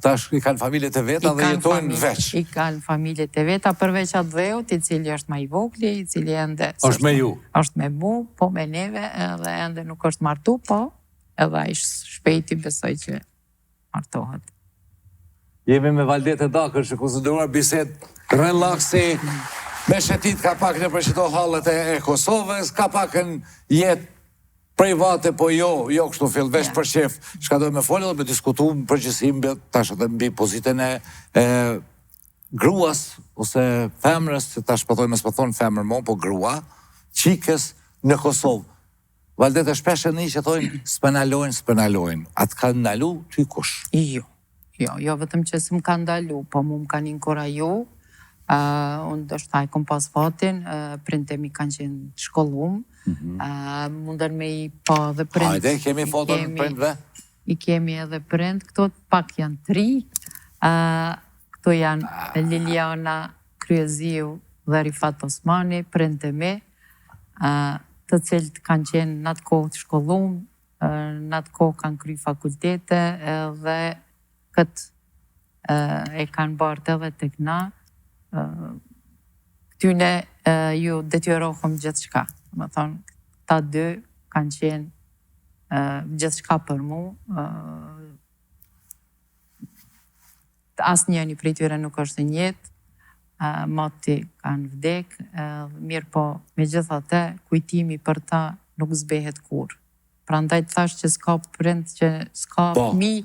Tash i kanë familjet e veta dhe jetojnë veç. I kanë familjet e veta, përveç atë dheut, i cili është ma i vogli, i cili ende... është me ju? është me mu, po me neve, edhe ende nuk është martu, po edhe i shpejti besoj që martohet. Jemi me Valdete Dakër që konsideruar bised relaksi, me shetit ka pak në përshito hallet e Kosovës, ka pak në jetë private, po jo kështu fillvesh për shef, shka dojë me folë dhe me diskutu më përgjësim, tash edhe mbi pozitën e gruas, ose femrës, që tash pëthoj me s'pëthon femrë mo, po grua, qikës në Kosovë. Valdete shpeshe një që thojnë, s'penalojnë. Atë kanë ndalu, ty kush? Jo, vetëm që s'm kanë ndalu, po mu më kanë inkoraju, unë dështë taj kom pas fatin, prindemi kanë qenë shkollum, mundën me i pa dhe prind. Hajde, kemi foton prindve? I kemi edhe prind, këto pak janë 3, këto janë Liliana Kryeziu dhe Rifat Osmani, prind e mi, të cilët kanë qenë në atë kohë të shkollum, në atë kohë kanë kry fakultete, dhe këtë e kanë bartë edhe të këna, këtyne ju detyrohëm gjithë shka. Më thonë, ta 2 kanë qenë gjithë shka për mu. Asë njëni prej tyre nuk është njët, mati kanë vdek, mirë po me gjitha te, kujtimi për ta nuk zbehet kur. Pra ndaj të thash që s'ka prind, që s'ka fëmi,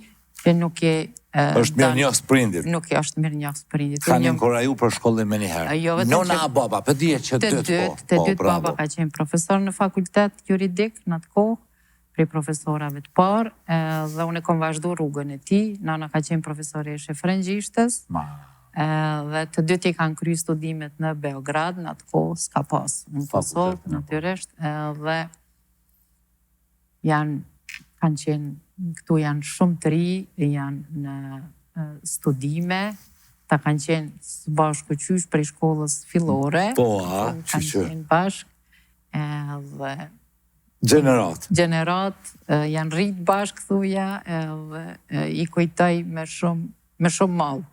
që nuk e... është mirë njësë prindit. Nuk e është mirë njësë prindit. Kanë inkoraju për shkollin me njëherë. Nona a baba, për dje që të dytë baba ka qenë profesor në fakultet juridik në atë kohë, prej profesorave të parë, dhe unë e kom vazhdu rrugën e ti, nona ka qenë profesore e shefrëngjishtës, dhe të dytë i kanë kry studimet në Beograd, në atë kohë s'ka pas në Kosovë, natyrisht, dhe kanë qenë këtu janë shumë të ri, janë në studime, ta kanë qenë së bashku qysh prej shkollës fillore. Kanë qenë bashkë, dhe... Gjenerat. Janë rritë bashkë, thuja, dhe i kujtoj me shumë malë.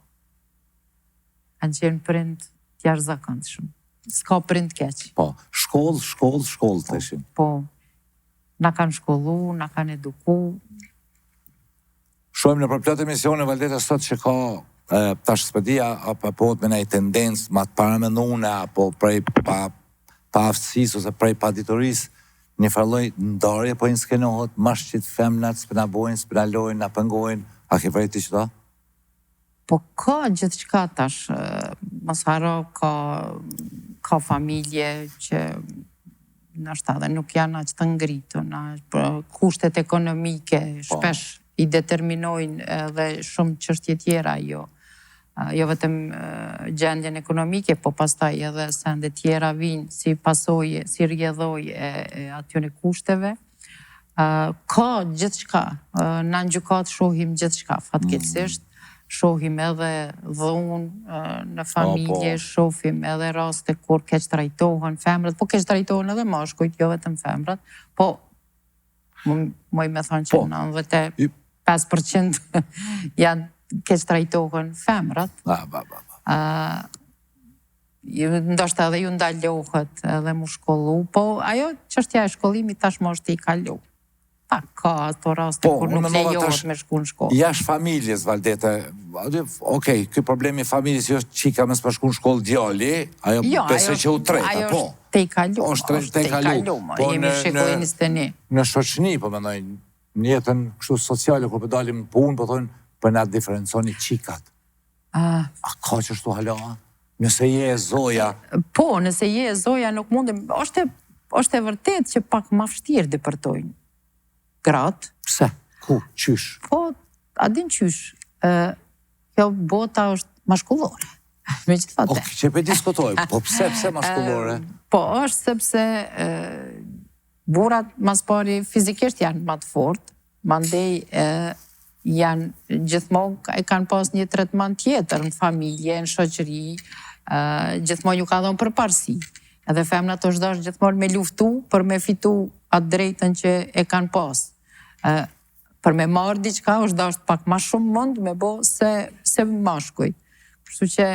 Kanë qenë prind tjarë zakëndë shumë. S'ka prind keqë. Po, shkollë të ishin. Po, na kanë shkollu, na kanë eduku. Shojmë në përplat emisione, Valdete, sot që ka tash s'pedia, apo me nëjë tendencë, ma të paramendune, apo prej pa aftësis, ose prej pa ditoris, një farloj ndarje, po i skenohet, mash që të femnat, s'penabojnë, s'penalojnë, apëngojnë, a ke vrejti që ta? Po ka gjithë qka tash, mos haro ka familje që nështë edhe nuk janë aq të ngritur, kushtet ekonomike, shpesh i determinojnë edhe shumë çështje tjera, jo vetëm gjendjen ekonomike, po pastaj edhe sende tjera vinë si pasojë, si rrjedhojë e atyre kushteve. Ka gjithçka, në gjykat shohim gjithçka, fatkeqësisht, shohim edhe dhunë në familje, shohim edhe raste kur keq trajtohen femrat, po keq trajtohen edhe mashkujt, jo vetëm femrat, po moj me thonë që 95% janë keq trajtohen femrat. Ndoshta edhe ju ndalohet edhe mu shkollu, po ajo çështja e shkollimit tashmë është i kalu. Ka ato raste kur nuk lejohet me shku në shkollë. Jash familjes, Valdete, okej, këj problemi familjes jo qika me s'pa shku në shkollë djali, ajo besoj që u treta, po. Ajo është te i kalu, jemi shekullin 21. Në shoqni, po mendoj, në jetën kështu sociale, kur pëdalim punë, po thonë, për na diferenconi qikat. A ka që shtu hala? Nëse je e zoja, Po, nëse je e zoja nuk mundem, është e vërtet që pak ma vështirë depërtojnë gratë. pse? Ku? Qysh? Po, a din qysh, kjo bota është mashkullore. Me që të fate. Ok, që pe diskutojmë, po pse mashkullore? Po, është sepse burrat mas pari fizikisht janë më të fortë, mandej janë gjithmonë e kanë pas një tretman tjetër në familje, në shoqëri, gjithmonë ju ka dhënë përparësi. Edhe femnat është dash gjithmonë me luftu për me fitu atë drejtën që e kanë pas. Për me marrë diçka është dash pak ma shumë mund me bo se mashkujt. Kështu që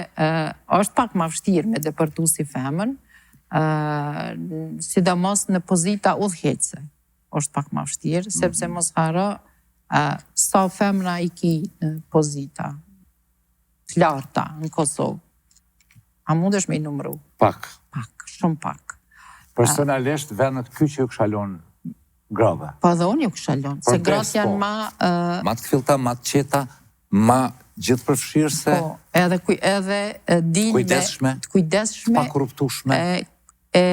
është pak ma vështirë me depërtu si femën, sidomos në pozita udhëheqëse. Është pak ma vështirë, sepse mos haro sa femra i ki në pozita të larta në Kosovë. A mundesh me i numru? Pak. Pak, shumë pak. Personalisht, vendet kyçe ju këshalon grave. Po edhe unë ju këshalon, se gratë janë ma... Ma të kfilta, ma të qeta, ma gjithë përfshirëse, Po, edhe din kujdesshme, të kujdesshme, pa korruptueshme. e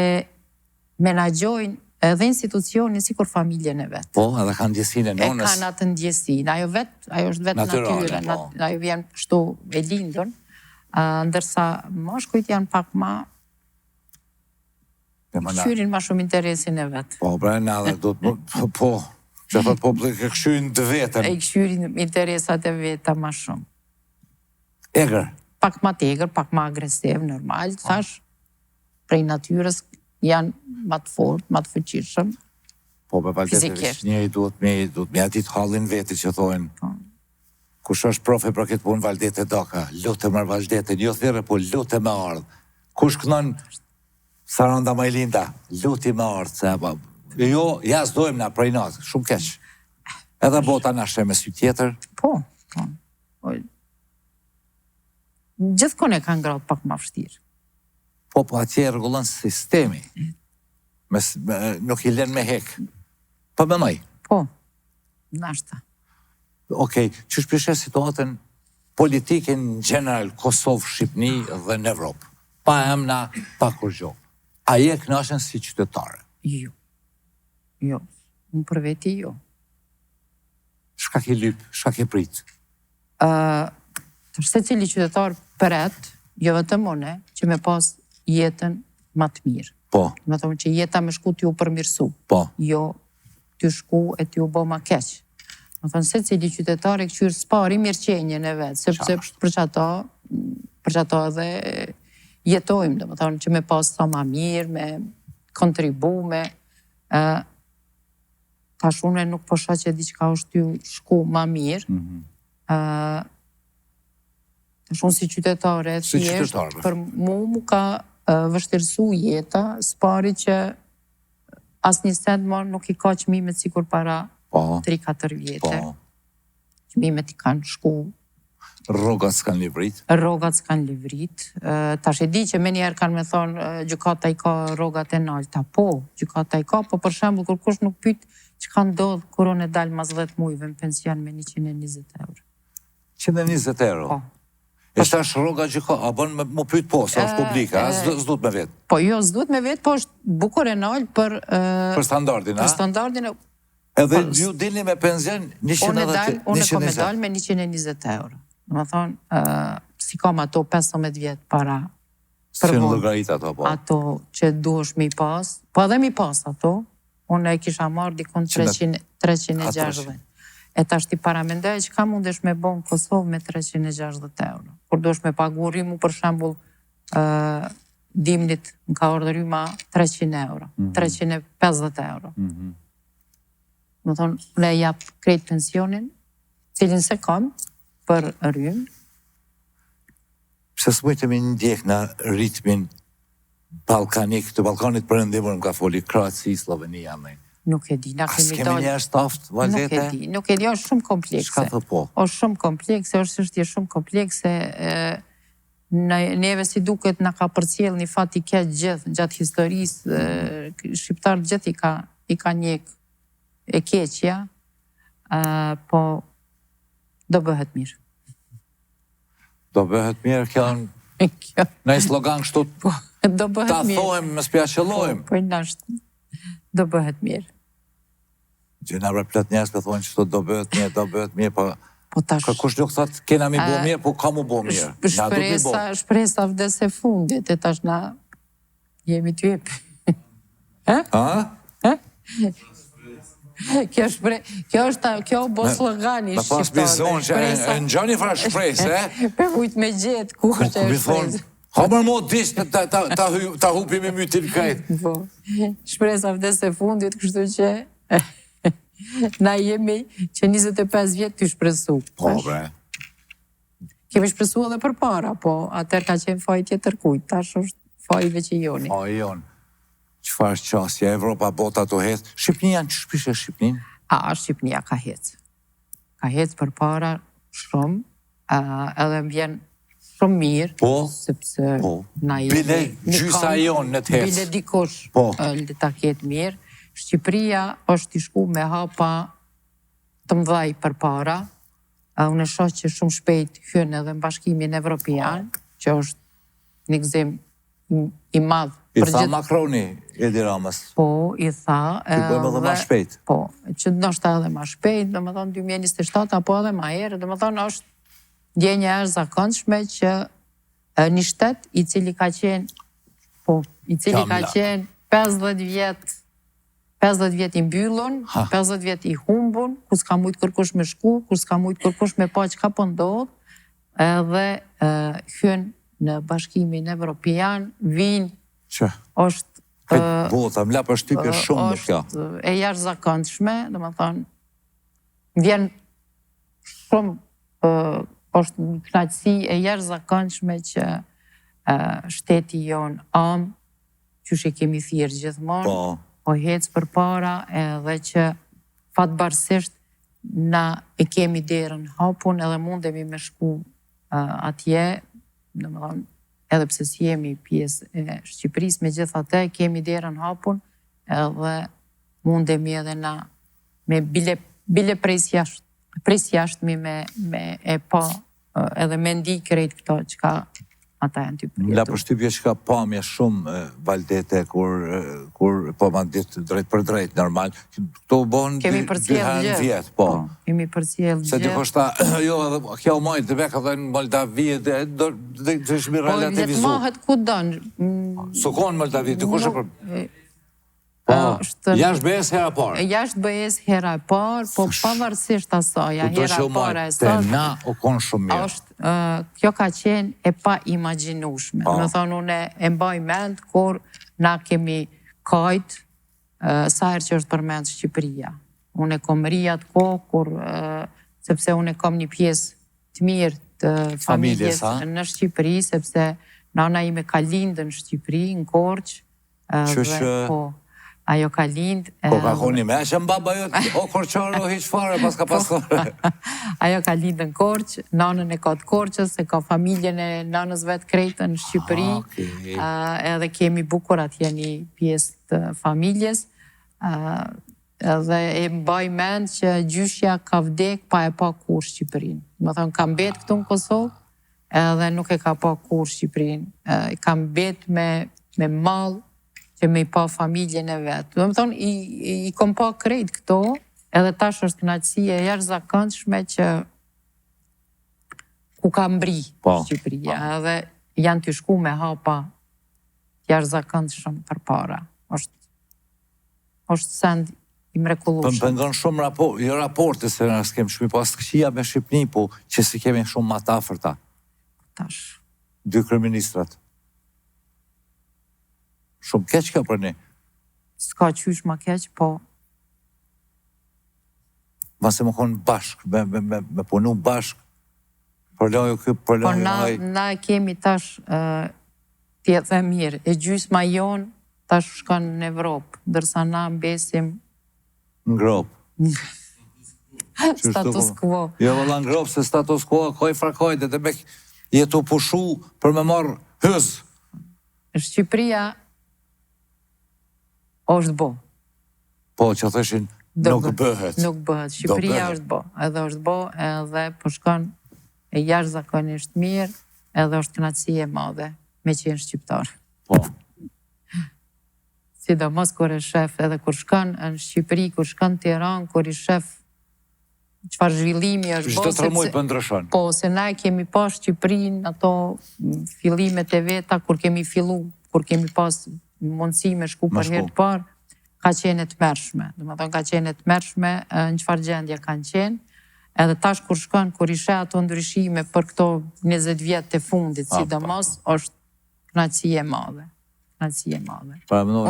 menagjojnë edhe institucionin si kur familjen e vetë. Po, edhe kanë ndjesinë e E nonës. kanë atë ndjesin, ajo është vetë Natyrale, natyre, po. ajo vjen kështu e lindën, ndërsa mashkujt janë pak ma këshyrin ma shumë interesin e vetë. Po, bre, na dhe do të... Po, që thot populli ke këshyrin të vetën. E këshyrin interesat e veta ma shumë. Egër. Pak ma tegër, pak ma agresiv, normal, thash, prej natyrës janë ma të fort, ma të fuqishëm. Po, be valdetërisht, Fizikisht. njëri duhet me atit hallin veti që thojnë. Kush është profe për këtë punë valdete doka, lutë mërë valdete, jo thire, po lutë me ardhë. Kush kënon Saranda Majlinda, luti me ardhë, se po, jo, ja s'dojmë na prej natë, shumë keq. Edhe bota na shë me sy tjetër. Po. Gjithkon e kanë gratë pak ma vështirë. Po, atje e rregullon sistemi. Nuk i len me hek. Po me maj. Po, nashta. Okej, që shpishe situatën politike në general Kosovë, Shqipni dhe në Evropë. Pa emna, pa kur gjo. A je kënaqen si qytetare? Jo. Unë për veti jo. Shka ke lyp, shka ke prit? Se cili qytetar përet, jo vetëm une, që me pas jetën ma të mirë. Po, Me thonë që jeta me shku t'ju përmirësu. po. Jo t'ju shku e t'ju bo ma keq. Me thonë se cili qytetar e këqyrë spari mirëqenjen e vetë, sepse për që ato edhe jetojmë, dhe me thonë që me pas sa ma mirë, me kontribu, me... Tash une nuk po shoh që diçka është t'ju shku ma mirë. Tash unë si qytetare, Si thjesht, qytetare, për mu ka vështirësu jeta, spari që as një send më nuk i ka qmimet si kur para Po, 3-4 vjetë. po. Qmimet i kanë shku, Rrogat s'kan livrit. rrogat s'kanë livrit. Tash e di që me njerë kanë me thonë gjykata i ka rrogat e nalta. Po, gjykata i ka, po për shembull kur kush nuk pyet që ka ndodhë kur unë e dalë mas 10 mujve në pension me 120 euro. 120 euro. Po. E shtash rroga gjyka, a bën mu pyet po, se është publike, a s'duhet me vetë. Po jo, s'duhet me vetë, po është bukur e nalë për Për standardin, a? e... Edhe ju dilni me penzion Unë kom me 120. dalë me 120 euro. Në më thonë, si kam ato 15 vjetë para Si për në vonë. llogarit ato, po. Ato që duhesh mi pas, po edhe mi pas ato, unë e kisha marrë dikon 360. E tash ti paramendoj që ka mundesh me bon Kosovë me 360 euro. Kur duhesh me pagu rrimu, për shembull, dimnit më ka ardhur rryma 300 euro, 350 euro. Më thonë, unë e jap krejt pensionin, cilin se kam për rrymë. Pse s'mujtemi ndjek në ritmin balkanik, të Balkanit përëndimur më ka foli Kroaci, Slovenia, me. Nuk e di, na A kemi s'kemi dalë. njerëz taft, valdete? Nuk e di, është shumë komplekse. Shka thë po? Është shumë komplekse, është çështje shumë komplekse. Neve si duket na ka përcjell një fat i keq gjithë gjatë historisë, shqiptarët gjithë i ka njek e keqja, po do bëhet mirë. Do bëhet mirë, kjo Kjo, Në i slogan kështu, do ta bëhet mirë. thojmë, më spja qëllojmë. Po nashtë, do bëhet mirë. Gjena bre plët njerës për thonë që do bëhet mirë, Po tash, kush nuk thot kena mi bo mirë, po ka mu bo mirë. Na do mi bo. shpresa vdes e fundit, e tash na jemi të jepi. Kjo bo slogani Me pas bizon që e në gjani fra shpresë, Për vujt me gjetë, ku është e shpresë. Ha mërë mo disë ta hupi me mytin krejt. Po, shpresa vdes e fundit, kështu që na jemi që 25 vjetë të shpresu. Po, bre. Kemi shpresu edhe për para, po atër ka qenë faj tjetër kujt, tash është fajve që joni. Po, jonë. Qëfar është qasja, Evropa, bota të hecë. Shqipni janë që shpishe Shqipnin? Shqipnia ka hecë. Ka hecë për para shumë, edhe më vjen shumë mirë, Po, sepse na jemi... bile gjysa jonë në të hecë. Bile dikosh Po. ta ketë mirë. Shqipëria është t'i shku me hapa të mdhaj për para. Unë e shoh që shumë shpejt hynë edhe në Bashkimin Evropian, që është një gëzim i madh. I tha Macroni, Edi Ramës. Po, i tha... Që bëjmë edhe ma shpejt. Po, që ndoshta edhe ma shpejt, do më thonë 2027, apo edhe ma herë, do më thonë është ndjenja është zakonshme që një shtet i cili ka qenë, po, i cili ka qenë 50 vjet i mbyllun, 50 vjet i humbun, ku s'ka mujt kërkush me shku, ku s'ka mujt kërkush me pa që ka po ndodh, edhe hynë në Bashkimin Evropian, vinë, është... Këtë bota, më la për shtypje shumë në kjo. është e jashtëzakonshme, do më thonë, vjen shumë, është një knaqësi e jashtëzakonshme që shteti jonë amë, që shi kemi thirë gjithmonë, po hecë për para, edhe që fatbarësisht na e kemi derën hapun, edhe mundemi me shku atje, do më thonë, edhe pse si jemi pjesë e Shqipërisë, me gjithatë kemi derën hapun, edhe mundemi edhe na me bile pres jashtëmi me e pa, edhe me ndi krejt këto që ka ata janë ty përjetu. La përshtypje që ka pamje shumë Valdete, kur po ma ditë drejt për drejt, normal, këto bonë dy herë vjetë, po. Kemi përcjell gjithë. Se të kështa, jo, kjo majtë, dhe beka dhe në Moldavi, dhe shmi relativizu. Po, mahet ku dënë. Sukon Moldavi, të kushë për... Jashtë bëjes hera parë. Jashtë bëjes hera parë, po pavarësisht asoja, hera parë e sot. Të na u konë shumë mirë. Kjo ka qenë e pa imaginushme. Më thonë, unë e mbaj mend, kur na kemi kajtë, sa herë që është përmend Shqipëria. Unë e kom rijat kur, sepse unë e kom një pjesë të mirë të familjes në Shqipëri, sepse nana ime ka lindë në Shqipëri, në Korçë. Qështë... Ajo ka lindë... Po ka koni me, që mbaba jo, o Korçarë, o hiq fare, pas ka pasore. Ajo ka lindë në Korçë, nanën e ka të Korçës, e ka familjen e nanës vetë krejtë në Shqipëri, edhe kemi bukur atje një pjesë të familjes, edhe e mbaj mend që gjyshja ka vdek pa e pa kur Shqipërinë. Më thonë, ka mbet këtu në Kosovë, edhe nuk e ka pa kur Shqipërinë. Ka mbet me mall, që me i pa familjen e vetë. Do më thonë, i kom pa krejt këto, edhe tash është knaqësi e jashtëzakonshme që ku ka mbri Shqipëria, edhe janë të shku me hapa jashtëzakonshëm për para. është send i mrekullueshëm. Pëngon shumë raporte, se në s'kem shmi pas të këqia me Shqipni, po që si kemi shumë ma tafërta. Tash. 2 kryeministrat. Shumë keq ka për ne. S'ka qysh ma keq, po... Ma se më konë bashk, me punu bashk, përloju këp, përloju aj. Po na kemi tash tjetë dhe mirë. E gjysma jonë tash shkon në Evropë, dërsa na mbesim... Në gropë. Status quo. Jo, vëlla në gropë, se status quo, koj frakojde, dhe me jetu pushu për me marë hëzë. Shqipëria është bo. Po, që thëshin, nuk bëhet. Nuk bëhet. Shqipëria është bo. Edhe është bo, edhe po shkon e jashtëzakonisht mirë, edhe është kënaqësi e madhe me qenë shqiptar. Po. Sidomos kur e shef edhe kur shkon në Shqipëri, kur shkon në Tiranë, kur i shef çfarë zhvillimi është Çdo 3 muaj po ndryshon. Po, se na e kemi pas Shqipërinë ato fillimet e veta kur kemi fillu, kur kemi pas mundësi me shku për herë të parë, ka qenë të mërshme. Domethënë ka qenë të mërshme në çfarë gjendje kanë qenë. Edhe tash kur shkon, kur i sheh ato ndryshime për këto 20 vjet të fundit, sidomos është kënaqësi e madhe. Kënaqësi e madhe.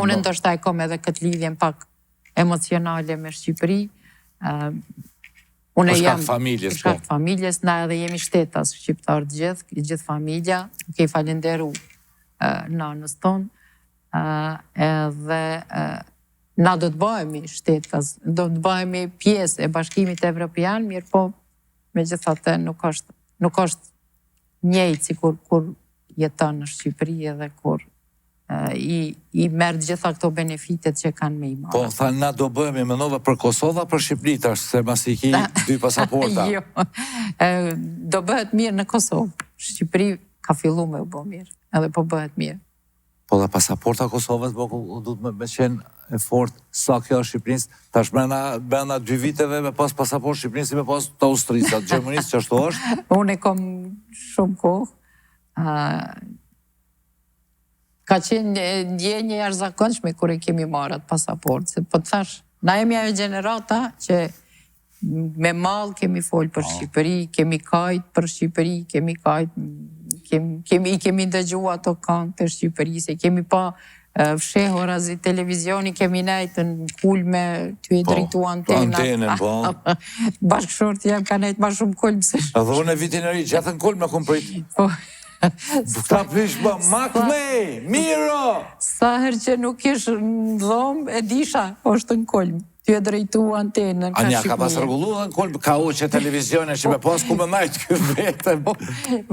Unë ndoshta e kam edhe këtë lidhjen pak emocionale me Shqipëri. Unë jam familjes, për shkak familjes, na edhe jemi shtetas shqiptar të gjithë familja, duke i falenderu nanës tonë, edhe na do të bëhemi shtetas, do të bëhemi pjesë e Bashkimit Evropian, mirë po, megjithatë nuk është njëjtë si kur jeton në Shqipëri edhe kur i merr gjitha këto benefitet që kanë me i marrë. Po, tha, na do bëhemi menova për Kosovë, për Shqipëri tash, se mas i ki 2 pasaporta. Jo, do bëhet mirë në Kosovë. Shqipëri ka fillu me u bë mirë, edhe po bëhet mirë. Po dhe pasaporta Kosovës, po du të me qenë e fort sa kjo Shqipërinis, tash brenda 2 viteve me pas pasaport Shqipërinis, me pas të Austrisë, atë Gjermanisë që ashtu është. Unë e kom shumë kohë, ka qenë ndjenje jashtëzakonshme kur e kemi marrë atë pasaport, se po të thash, na jemi ajo gjenerata që me mall kemi fol për Shqipëri, kemi kajt për Shqipëri, kemi dëgju ato këngë të Shqipërisë, kemi pa fshehur azi televizioni, kemi nejtë në kulme, ty e drejtu antena. Antenën, po. Bashkëshorti jam ka nejtë ma shumë kulmë se shumë. Edhe unë e vitin e ri, gjatën kulme kom prit. Po. Ta prish bë, Makmej, Miro! Sa herë që nuk ish në dhomë, e disha, është në kolmë. Ty e drejtu antenën. Anja, ka pas rregullu dhe në kolmë, ka uqe televizione që me pas ku me najtë këtë vetëm.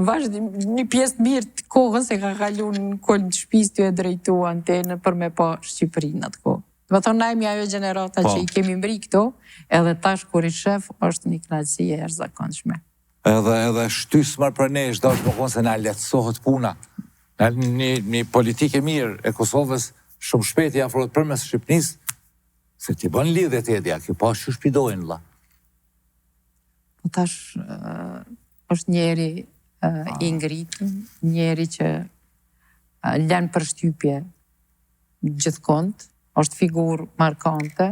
Vazhdim, një pjesë mirë të kohës e ka kalu në kolmë të shpis, ty e drejtu antenën për me pa Shqipërinë atë kohë. Dhe thonë, na jemi ajo gjenerata që i kemi mbri këto, edhe tash kur i shef, është një kënaqësi e jashtëzakonshme. Edhe shtysmar për ne është dashë më konë se na letësohet puna. Një politikë e mirë e Kosovës shumë shpejt i afrohet përmes Shqipërisë, se ti bën lidhje të edhja, kjo pa që shpidojnë, la. Po tash është njeri i ngritën, njeri që lën për shtypje gjithkund, është figurë markante,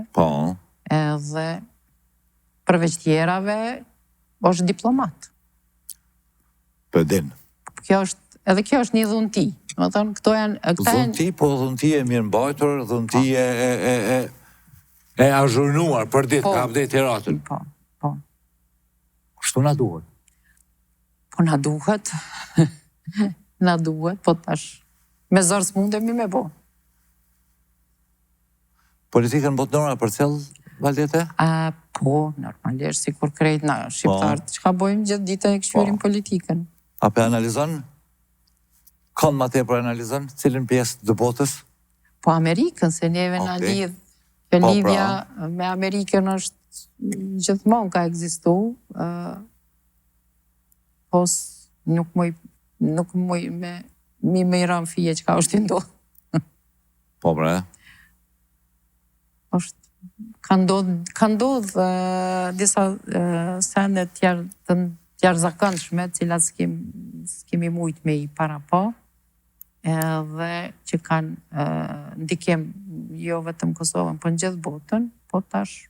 edhe përveç tjerave, është diplomat. Përdin. Edhe kjo është një dhunti. Më thonë, këto janë... Dhunti, po dhunti e mirë mbajtur, dhunti e azhurnuar për ditë, ka vdej të ratën. Po. Kështu na duhet? Po na duhet. Na duhet, po tash. Me zorë s'mundemi me bo. Politikën botërore për cellë, Valdete? Po, normalisht, si kur krejt na shqiptarët, që ka bojmë gjithë ditë e këshyrim politikën. A pe analizon? Kanë ma te për analizon? Cilin pjesë dë botës? Po Amerikën, se neve na lidhë. Që lidhja me Amerikën është gjithmonë ka egzistu. Pos nuk muj me i ramë fije që ka është ndohë. Po, bre? është ka ndodhë disa sende të jashtëzakonshme, cilat s'kemi mujt me i para po, edhe që kanë ndikim jo vetëm Kosovën, po në gjithë botën, po tash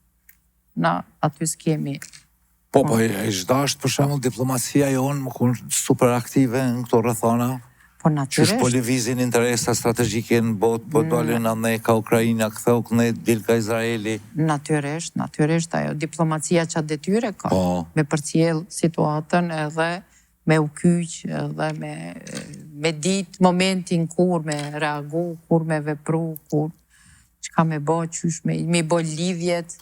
na aty s'kemi. Po, e zhdasht për shembull diplomacia jonë më kun super aktive në këto rrethana. Po natyrisht. Qysh po lëvizin interesa strategjike në botë, po dalin anë ka Ukraina, ktheu këne dil ka Izraeli. Natyrisht, ajo diplomacia që detyre ka, me përcjell situatën edhe me u kyq, edhe me dit momentin kur me reagu, kur me vepru, kur që ka me bo, qysh me bo lidhjet,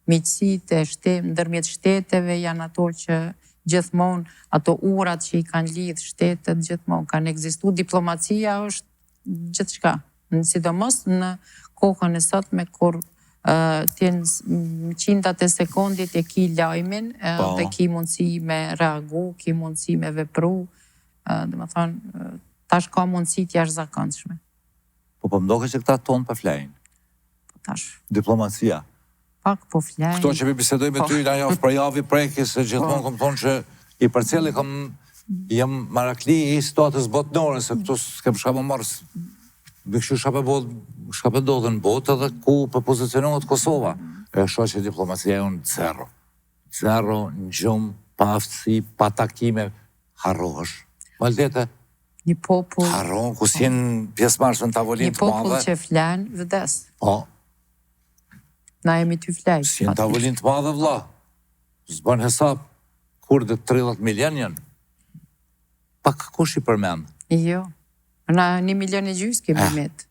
miqësit e ndërmjet shteteve janë ato që gjithmonë, ato urat që i kanë lidhë shtetet, gjithmonë kanë egzistu. Diplomacia është gjithçka. Sidomos në kohën e sotme kur t'jenë qindat e sekondit e ki lajmin dhe ki mundësi me reagu, ki mundësi me vepru, dhe më thonë, tash ka mundësi t'jashtëzakonshme. Po mdoke që këta tonë për flejnë. Tash. Diplomacia. Pak po flejnë. Këto që bisedoj me ty, na javë për javë i preki, se gjithmonë kom thonë që i përcjeli jam marakli i situatës botënore, se këtu s'kem shka më marrë, bëkëshu shka për ndodhë në botë edhe ku për pozicionohet Kosova. E shoh që diplomacia e unë zero. Zero, në gjumë, pa aftësi, pa takime, harrohesh. Valdete, një popull... harrohen, ku s'jenë pjesëmarrësh në tavolin të madhe. Një popull që flenë, vëdes. Po. Na jemi ty flejt. S'jenë tavolin të madhe, vlla. S'bën hesap, kur dhe 30 milion janë. Pak kush i përmend? Jo. Na 1,5 milion kemi met.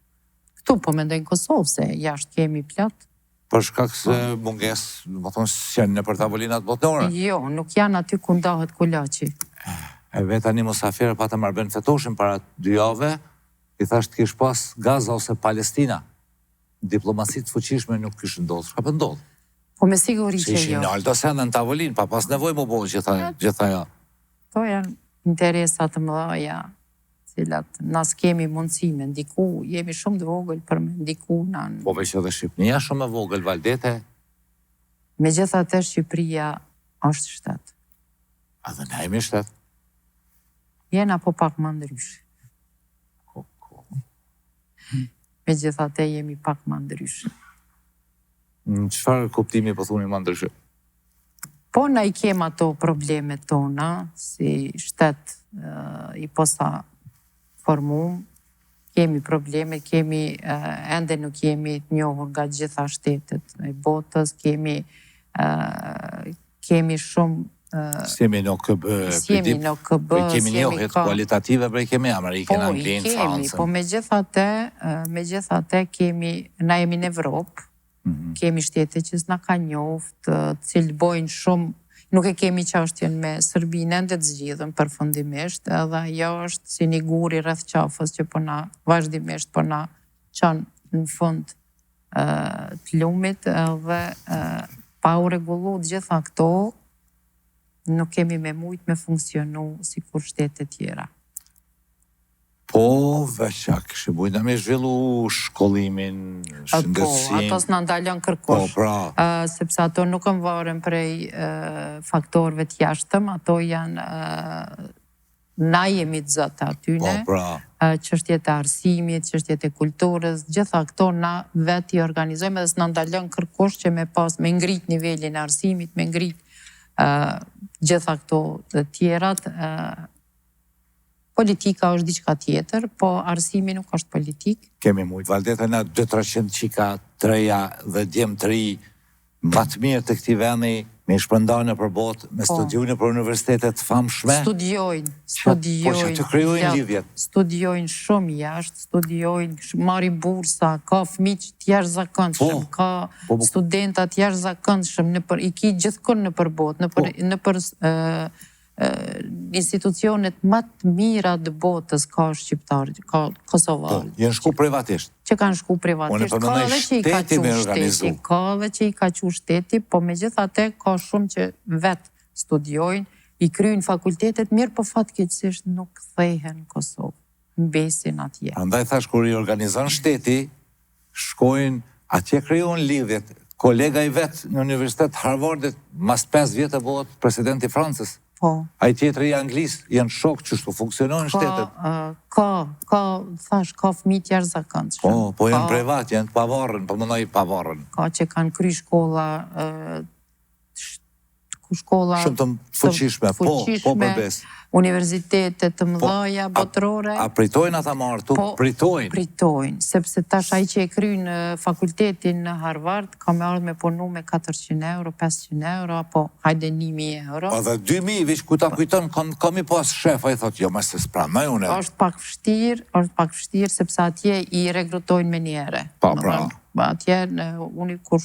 Këtu po mendojnë Kosovë, se jashtë kemi plot. Për shkak se munges, më thonë, s'janë në për tavolinat botënore. Jo, nuk janë aty ku ndahet kulaçi. E vetë një musafirë pa të marrë fetoshin para 2 jave, i thash të kish pas Gaza ose Palestina. Diplomacitë fuqishme nuk kishë ndodhë. Shka për ndodhë? Po me siguri që jo. Ishin në aldo sene në tavolin, pa pas nevoj më bojë gjitha ja. To janë interesat të mëdhaja, cilat nas kemi mundësi me ndiku, jemi shumë të vogël për me ndiku në... Po veç edhe Shqipnia shumë e vogël, Valdete. Me gjithatë Shqipëria është shtet. A dhe ne jemi shtet. Jena po pak më ndryshë. Me gjithatë jemi pak më ndryshë. Në qëfar kuptimi po thuni më ndryshë? Po na i kem ato problemet tona, si shtet i posa formum, kemi probleme, ende nuk jemi të njohur nga gjitha shtetet e botës, kemi shumë... S'jemi në KB, kemi njohjet kualitative, për i kemi Amerikën, Anglinë, Francën. Po me gjithate kemi, na jemi në Evropë, kemi shtete që s'na ka njoft, cilë bojnë shumë, nuk e kemi qashtjen me Sërbinë, ende të zgjidhën përfundimisht, edhe ajo është si një guri rreth qafës që po na vazhdimisht po na qanë në fund të lumit, edhe pa u regullu të gjitha këto, nuk kemi me mujt me funksionu si kur shtetet tjera. Po, veçak, shqibujna me zhvillu shkollimin, shëndetësin. Po, ato s'na ndalën kërkosh. Po, pra. Sepse ato nuk në varen prej faktorëve të jashtëm, ato janë, na jemi të zëta atyne. Po, pra. Çështjet e arsimit, çështjet e kulturës, gjitha këto na vetë i organizojmë dhe s'na ndalën kërkosh që me ngrit nivelin e arsimit, me ngrit gjitha këto të tjerat. Politika është diçka tjetër, po arsimi nuk është politik. Kemi mujtë, Valdete, na 200-300 qika treja dhe djemë të ri më të mirë të këti vendi, me i shpërndarë në përbot, me studiojnë për universitetet famshme. Studiojnë. Po që të kryojnë lidhjet. Studiojnë shumë jashtë, studiojnë, marrin bursa, ka fëmijë të jashtëzakonshëm, ka studentat të jashtëzakonshëm, i ki gjithkund në përbot, në për institucionet më të mira të botës ka shqiptarë, ka kosovarë. Jenë shku privatisht. Që kanë shku privatisht. Ka dhe që i ka qu shteti, po me gjithate ka shumë që vetë studiojnë, i kryjnë fakultetet, mirë po fatkeqësisht nuk thehen Kosovë, mbesin atje. Andaj thash, kur i organizon shteti, shkojnë, atje kryojnë lidhjet. Kolega i vetë në Universitet Harvardit, mas 5 vjetë e bëhet presidenti Francës. A i tjetëri i Anglisë, janë shok që shtu funksionojnë shtetet. Ka fëmijë të jashtëzakonshëm. Po janë privat, janë të pavarën, po mëndoj pavarën. Ka që kanë kry shkolla shumë të fuqishme, po përbes. Universitetet të mëdhaja, botërore. A pritojnë ata marë, tu pritojnë? Pritojnë, sepse tash ai që e kry në fakultetin në Harvard, ka me ardhë me punu me 400 euro, 500 euro, apo hajde 1.000 euro. A dhe 2.000, vish ku ta kujton, kam i pas shef, a i thot, jo, me se s'pranoj une. Është pak vështirë, sepse atje i rekrutojnë me njere. Pa, pra. Atje, kur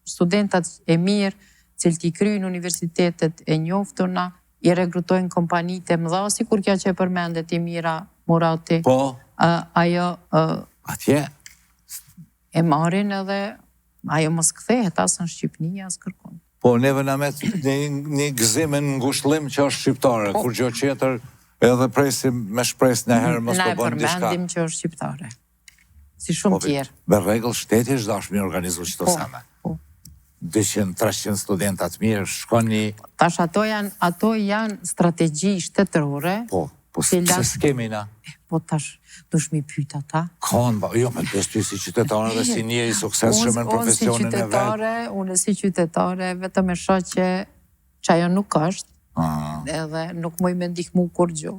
studentat e mirë, cilë t'i kryjnë universitetet e njoftuna, i rekrutojnë kompanit e mëdha, si kur kja që e përmendet i Mira Murati. Po. Ajo atje e marrin edhe ajo mos kthehet as në Shqipni, as kërkon. Po, neve na met një gëzim në ngushëllim që është shqiptare, kur gjë tjetër edhe presim me shpresë në herë mos Na të e bën diçka. përmendim që është shqiptare. Si shumë tjerë. Me rregull, shteti është dashur organizu çdo seme. 200-300 studentat mirë, shkoni... Tash ato janë strategji shtetërore. Po se s'kemi na. Po tash, dush mi pyet ata. Jo, me të ty si qytetare dhe si njeri suksesshëm në profesionin e vet. Unë si qytetare, vetëm e shoh që ajo nuk është, edhe nuk muj me ndihmu kur gjë.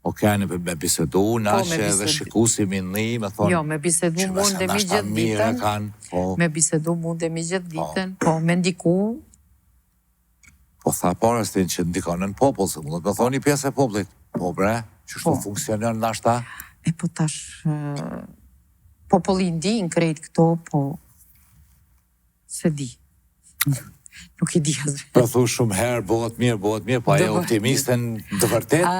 O keni me bisedu, nashe edhe shikusi minni, me thonë... Jo, me bisedu mundemi gjithë ditën. Me bisedu mundemi gjithë ditën, po me ndiku. Po tha parastin që ndikon në popull, se mundet me thonë një pjesë e popullit. Po bre, që shtu funksionon nashta? E po tash, populli ndin krejt këto, po se di. Nuk i di asë. Po thu shumë herë, bëhet mirë, po ajo optimisten të vërtet,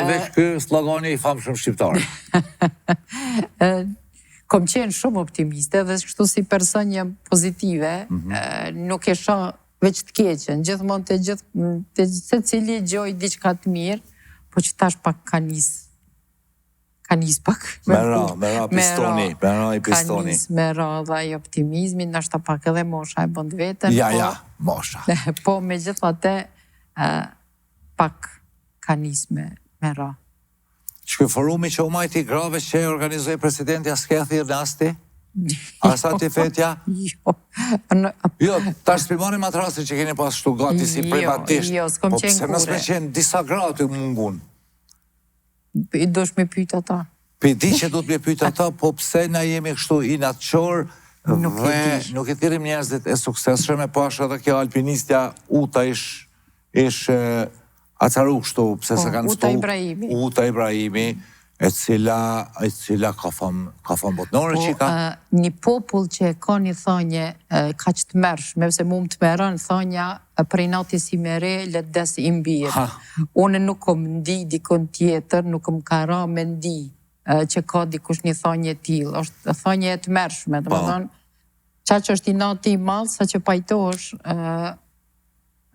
veç ky slogani i famshëm shqiptar. Kom qenë shumë optimiste, dhe kështu si person jam pozitive, nuk e shoh veç të keqen, gjithmonë të se cili gjoj diçka të mirë, po që tash pak ka nis pak. Me ra pistoni. Ka nis me ra dhe i optimizmin, nështë pak edhe mosha e bënd vetën. Ja, mosha. Po me gjithate, pak ka nis me ra. Që kë forumi që u majti grave që organizoj presidenti Askethi Ernasti? Asa ti fetja? Jo, ta shpimoni matrasi që keni pas shtu gati si privatisht. Jo, s'kom qenë kure. Po pse me qenë disa gratë mungun? I dosh me pyet ata. Pe di që do të me pyet ata, po pse na jemi kështu inatçor dhe nuk e thirrim njerëzit e suksesshëm, po është edhe kjo alpinistja Uta ish acaru kështu, pse se kanë Uta Ibrahimi. Uta Ibrahimi, e cila ka fam botnore që ka. Një popull që ka një thonje ka që të mërshme, se mu më të merën thonja prej nati si mere, le des i mbirë. Unë nuk kom ndi dikon tjetër, nuk kom ka ra me ndi që ka dikush një thonje t'il. është thonje e të mërshme, dhe më thonë, qa që është i nati i malë, sa që pajtosh,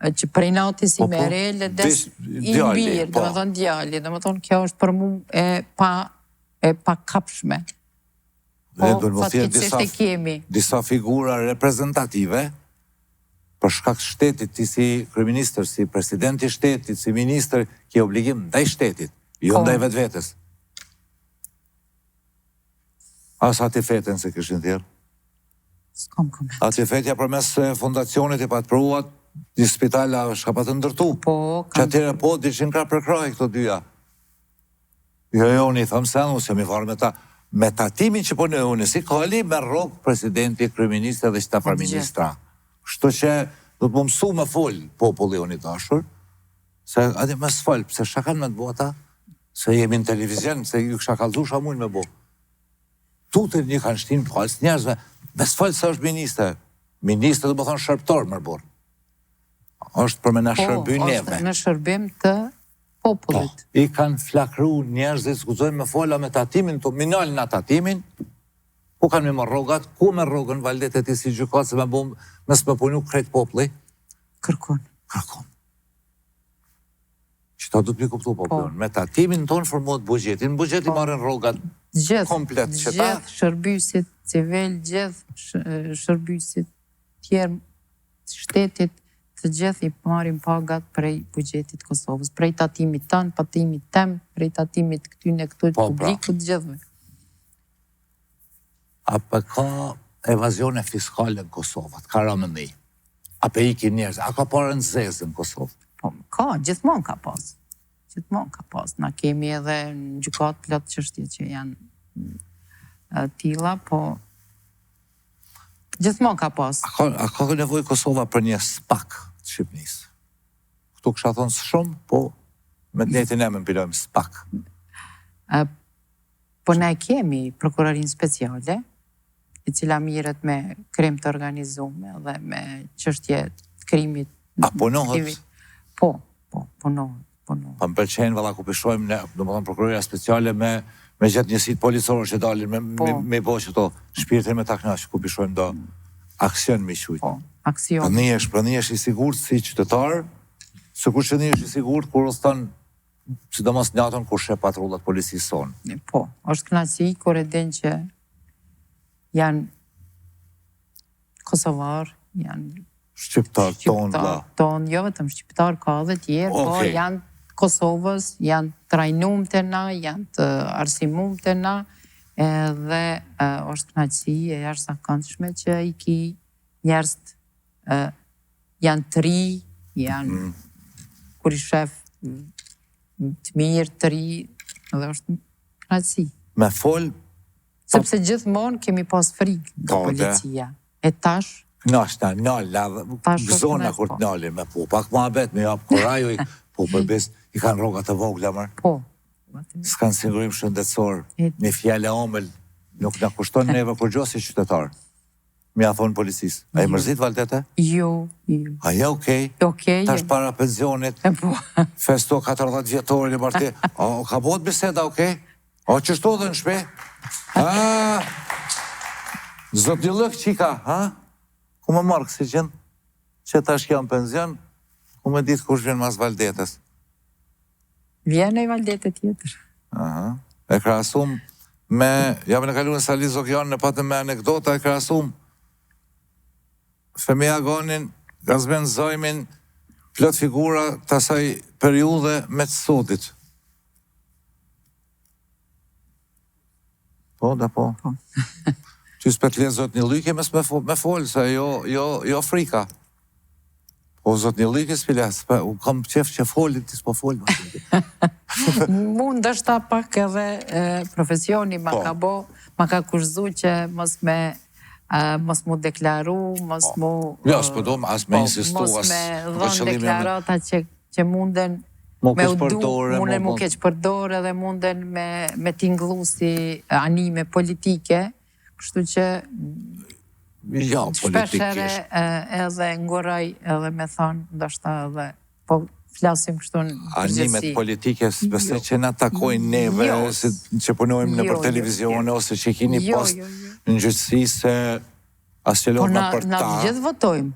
që prej nati si mere, le des i mbirë, dhe më thonë djali, dhe më thonë kjo është për mu e pa kapshme. Dhe do më thjerë disa figura reprezentative, për shkak shtetit, ti si kryeministër, si presidenti shtetit, si ministër, ki obligim ndaj shtetit, jo ndaj vetë vetës. Asa ti feten se këshin thjerë? S'kom koment. A ti fetja për mes fondacionit i patruat, një spitala shka pa të ndërtu. Që atyre po, diqin ka përkraj këto dyja. Jo, një thëmë se në, se mi farë me ta. Me tatimin që po në unë, si kali me rogë presidenti, kryeministë dhe qëta ministra. Shto që do të më mësu me full populli unë i dashur, se adi me s'fall, pëse shakan me të bo ata, se jemi në televizion, se ju kësha kalzu shamun me bo. Tutër një kanë shtinë për halës njerëzve, me s'fall se është ministë. Ministë do më thonë shërptor mërborë. është për me në shërby neve. Po, është në shërbim të popullit. I kanë flakru njerëzit, skuzojnë me fola me tatimin, të minalin në tatimin, ku kanë me më rogat, ku me rogën valdet e ti si gjukat, se me bom, me s'me punu krejt populli? Kërkon. Që ta du të mi kuptu popullon. Me tatimin tonë formohet bugjetin, bugjeti marrin rogat komplet që ta. Gjithë shërbysit civil, gjithë shërbysit tjerë shtetit, të gjithë i marim pagat prej bugjetit Kosovës, prej tatimit tanë, patimit tem, prej tatimit këtyne këtu të publikut gjithëve. A për ka evazione fiskale në Kosovë, ka ramëni? A për iki njerëz, a ka parë në zezë në Kosovë? Po, ka, gjithmonë ka pas. Gjithmonë ka pas. Na kemi edhe në gjukat plot çështje që janë tilla, po gjithmonë ka pas. A ka nevojë Kosova për një SPAK të Shqipënisë? Këtu kësha thonë së shumë, po me të netin e me mpilojmë SPAK. Po ne kemi prokurorin speciale, i cila mirët me krim të organizume dhe me çështje të krimit. A punohet? Po, punohet. Pa më përqenë, valla, ku pishojmë ne, do më thonë prokuroria speciale me gjithë njësit policorë që dalin, me bo që to shpirtin me taknash, ku pishojmë do. aksion me qujtë. Po, aksion. Pra një është i sigurt si qytetar, sikur që një është i sigurt kur uston sidomos natën kur sheh patrullat policisë sonë. Po, është kënaqësi kur e din që janë kosovar, janë Shqiptar tonë, jo vetëm shqiptar, ka dhe tjerë, po janë Kosovës, janë trajnum të na, janë të arsimum të na, edhe është kënaqësi e jashtëzakonshme që i ki njerëz janë të ri, janë kur i shef të mirë, të ri, edhe është kënaqësi. Me fol sepse gjithmonë kemi pas frikë nga policia. E tash Nashta, gëzona kur të nalin me po, pak ma bet me japë korajoj, po përbes i kanë rogat të vogla mërë. Po. S'kanë sigurim shëndetësor, një fjale omël, nuk në kushton neve kur gjo si qytetar. Mi a thonë policisë. A i mërzit Valdete? Jo. A ja, okej. Tash para pensionit, festo 40 vjetorin e marti. Ka bot biseda, okej? O, qështu dhe në shpe? Zot një lëk qika, ha? Ku më marrë kësi gjënë, që tash jam penzion, ku me ditë kush vjen mas Valdetës. Vjen e Valdete tjetër. E krasum me, jam në kalu në Sali Zogjan, në patëm me anekdota, e krasum Femia Gonin, Gazben Zojmin, plot figura të asaj periude me të sodit. Po, da po. Që s'pet le zot një lyke mes me folë, se jo frika. Po zot një lyke s'pile, u kam qef që folin, ti s'po folë. Mund është ta pak edhe profesioni ma ka bo, ma ka kushzu që mos mu deklaru, mos mu... Jo, s'po do, as me insistu, mos me dhënë deklarata që munden me u du, munden mu keq përdore dhe munden me tinglu si anime politike, kështu që shpeshere edhe ngoraj edhe me thonë, ndoshta edhe, po flasim kështu në përgjithësi. Animet politike, besoj që na takojnë neve, që punojmë në për televizione, ose që kini post në gjyqësi se as që lorë në për ta. Po na gjithë votojmë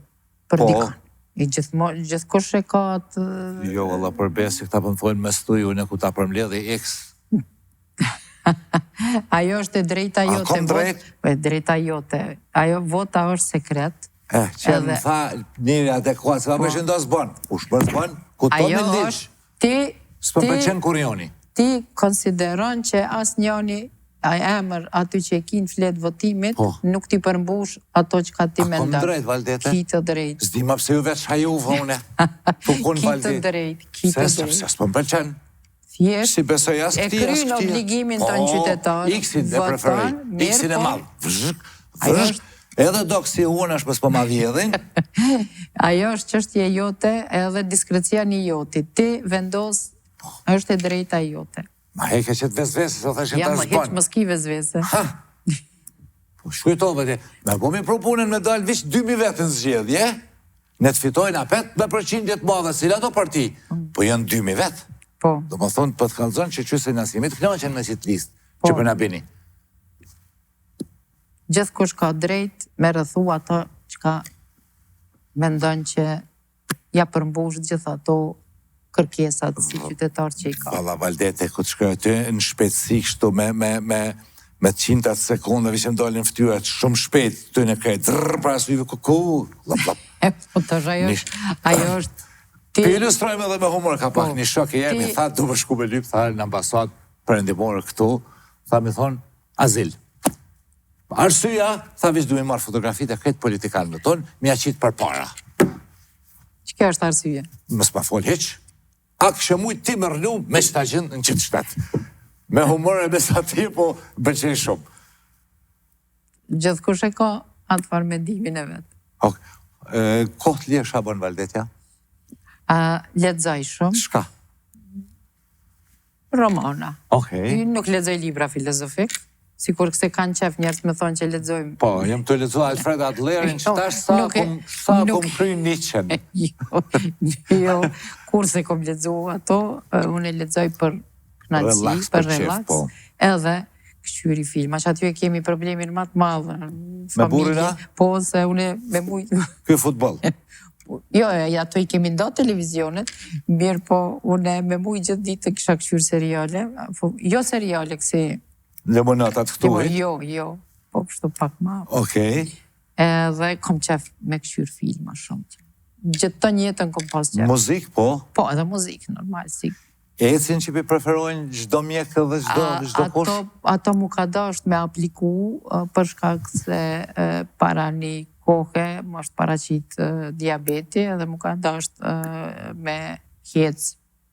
për dikon. Gjithë kush e ka të... Jo, Allah përbesi, këta pëndfojnë me stuju në ku ta përmledhe X. Ajo është e drejta jote. A kom drejt? E drejta jote. Ajo vota është sekret. Që më tha njëri adekuat, se ka përshë ndosë bënë. U shpërë bënë, ku to me lish. Së përqenë kur joni. Ti konsideron që as njoni a emër aty që e kinë fletë votimit, nuk ti përmbush ato që ka ti me ndarë. A kom drejt, Valdete? Ki të drejt. Zdima pëse ju veç hajuva une. Ki të drejt, ki të drejt. Se së përqenë. Thjesht, e kryn obligimin të në qytetarë. X-in e preferoj, X-in e malë. Edhe do kësi unë është më s'po ma vjedhin. Ajo është qështje jote edhe diskrecia një jotit. Ti vendos është e drejta jote. Ma heke që të vezvese, se thëshë të zbanë. Ja, ma heq më s'ki vezvese. Po shkujtove ti, me po mi propunën me dalë vish 2000 vetë në zgjedhje, ne të fitojnë apet me përqindjet madhe, cila do parti, po janë 2000 vetë. Do më thonë, për të kalëzën që qëse në asimit, kënoqen me si të listë, që për në bini. Gjithë kush ka drejt, me rëthu ato që ka mendon që ja përmbush gjithë ato kërkesat si qytetar që i ka. Valla, Valdete, këtë shkërë ty në shpetësi kështu me qintat sekunde, vishëm dolin në ftyrat, shumë shpet, ty në krejt, drrrr, pra sujve kuku, lap, lap. Po të ajo është Për ilustrojme edhe me humor, ka pak një shok e jemi, tha, du më shku me lypë, tha, në ambasad, përëndimore këtu, tha, mi thonë, azil. Arsyja, tha, vish du mi marë fotografit e këtë politikanë në tonë, mi a qitë për para. Që kjo është arsyja? Mësë pa folë heq, a kështë mujtë ti më rënu me qëta gjënë në qëtë shtetë. Me humor e besa ti, po bëqej shumë. Gjithë kush e ka, atë farë mendimin e vetë. Kohë të lirë Shabon Valdetja? Ledzoj shumë. Shka? Romana. Okej. Nuk ledzoj libra filozofik, sikur këse kanë qef njerës me thonë që ledzojmë. Po, jem të ledzoj Alfred Adlerin, që tash sa kom kry Nietzschen. Jo, kur se kom ledzoj ato, unë e ledzoj për knaci, për relax, edhe këshyri filma, që aty e kemi problemin më të madh. Me burrin, a? Po, se unë me mujt. Ky futboll. Jo, ato i kemi ndo televizionet, mirë po unë me mujt gjithë ditë kisha këshyr seriale, jo seriale kësi. Lemonatat këtuaj? Jo, po kështu pak ma. Okej. Edhe kom qef me këshyr filma shumë. Gjithë të njëtën kom pas qef. Muzik, po? Po, edhe muzik, normal, si. Ecin që preferojnë çdo mjek dhe çdo kush? Ato mu ka dasht me apliku për shkak se para një kohe më është paraqit diabeti edhe mu ka dasht me hec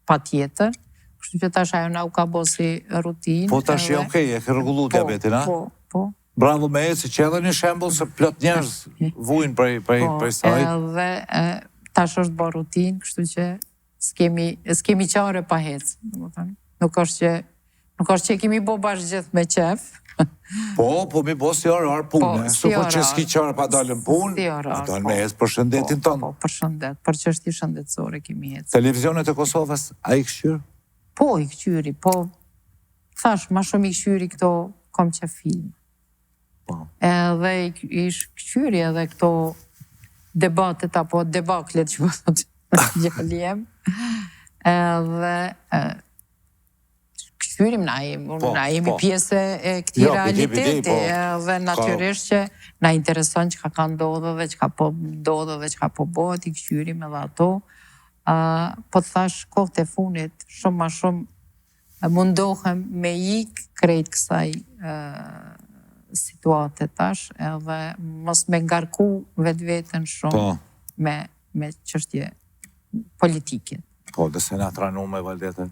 pa tjetër. Kështu që tash ajo na u ka bo si rutinë. Po tash e okej, e ke rregullu diabetin, a? Po. Bravo me eci, që edhe një shembull se plot njerëz vujnë prej saj. Edhe tash është bo rutinë, kështu që s'kemi qare pa hec. Nuk është që kemi bo bashkë gjithë me qef. Po mi bo si orar punë. Supo që s'ki qare pa dalën punë, dalën me hec për shëndetin tonë. Po, për shëndet, për çështje shëndetësore kemi hec. Televizionet e Kosovës, a i këshyr? Po, i këshyri, po, thash, ma shumë i këshyri këto kom që film. Edhe ish këshyri edhe këto debatet, apo debaklet që më thotë gjallim. Edhe këshyrim na jemi pjesë e këti realiteti, edhe natyrisht që na intereson që ka ndodhë dhe që ka po ndodhë dhe që ka po bëhet, i këshyrim edhe ato. Po të thash kohët e funit, shumë ma shumë mundohem me ik krejt kësaj situate tash, edhe mos me ngarku vetë-vetën shumë me çështje politike. Po, dhe se na tranu me Valdetën?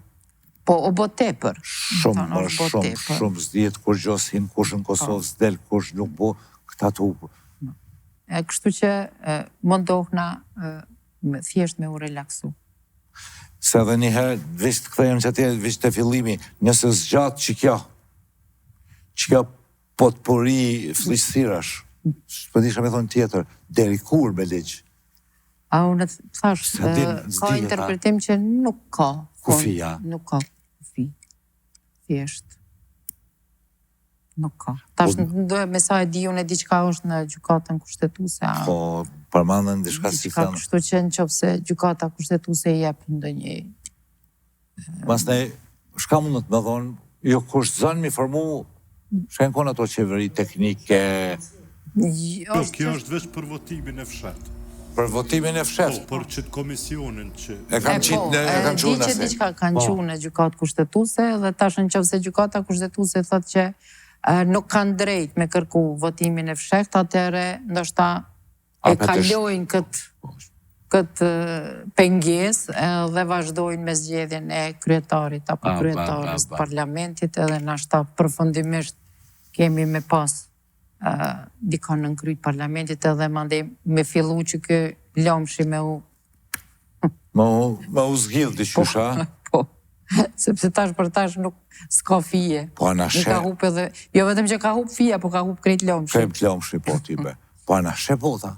Po, o bo tepër. Shumë s'dihet kush gjosin, kush në Kosovë s'del, kush nuk bo, këta të upu. Kështu që mundohna thjesht me u relaksu. Se edhe njëherë, visht këthejmë që atje, visht të fillimi, nëse zgjatë që kjo potpuri flisësirash, s'pëdisha me thonë tjetër, deri kur me ligjë? A unë të thash, ka interpretim që nuk ka. Kufia? Nuk ka kufi. Thjesht. Nuk ka. Tash me sa e di, unë e di qka është në gjukatën kushtetuese. Po, përmandën diçka si thënë. Kështu që në qofë se gjukata kushtetuese i jep ndë një. Mas ne, shka mundët me thonë, jo kush zënë mi formu, shenë konë ato qeveri teknike? Kjo është veç për votimin e fshetë. Për votimin e fshetë? Po, për qëtë komisionin që... E kanë qitë në di që diqka kanë qunë në gjukatë kushtetuse, dhe tash në qofë se gjukata kushtetuse thëtë që nuk kanë drejt me kërku votimin e fshetë, atëre ndoshta e kalojnë këtë pengjes dhe vazhdojnë me zgjedhjen e kryetarit apo kryetarës të parlamentit, edhe nashta përfundimisht kemi me pas dikon në kryt parlamentit edhe mande me fillu që kë lomshi me u... Me u zgjidh di qysha? Po, sepse tash për tash nuk s'ka fije. Po ana she... Jo vetëm që ka hup fija, po ka hup krejt lomshi. Krejt lomshi, po tybe. Po ana she bota.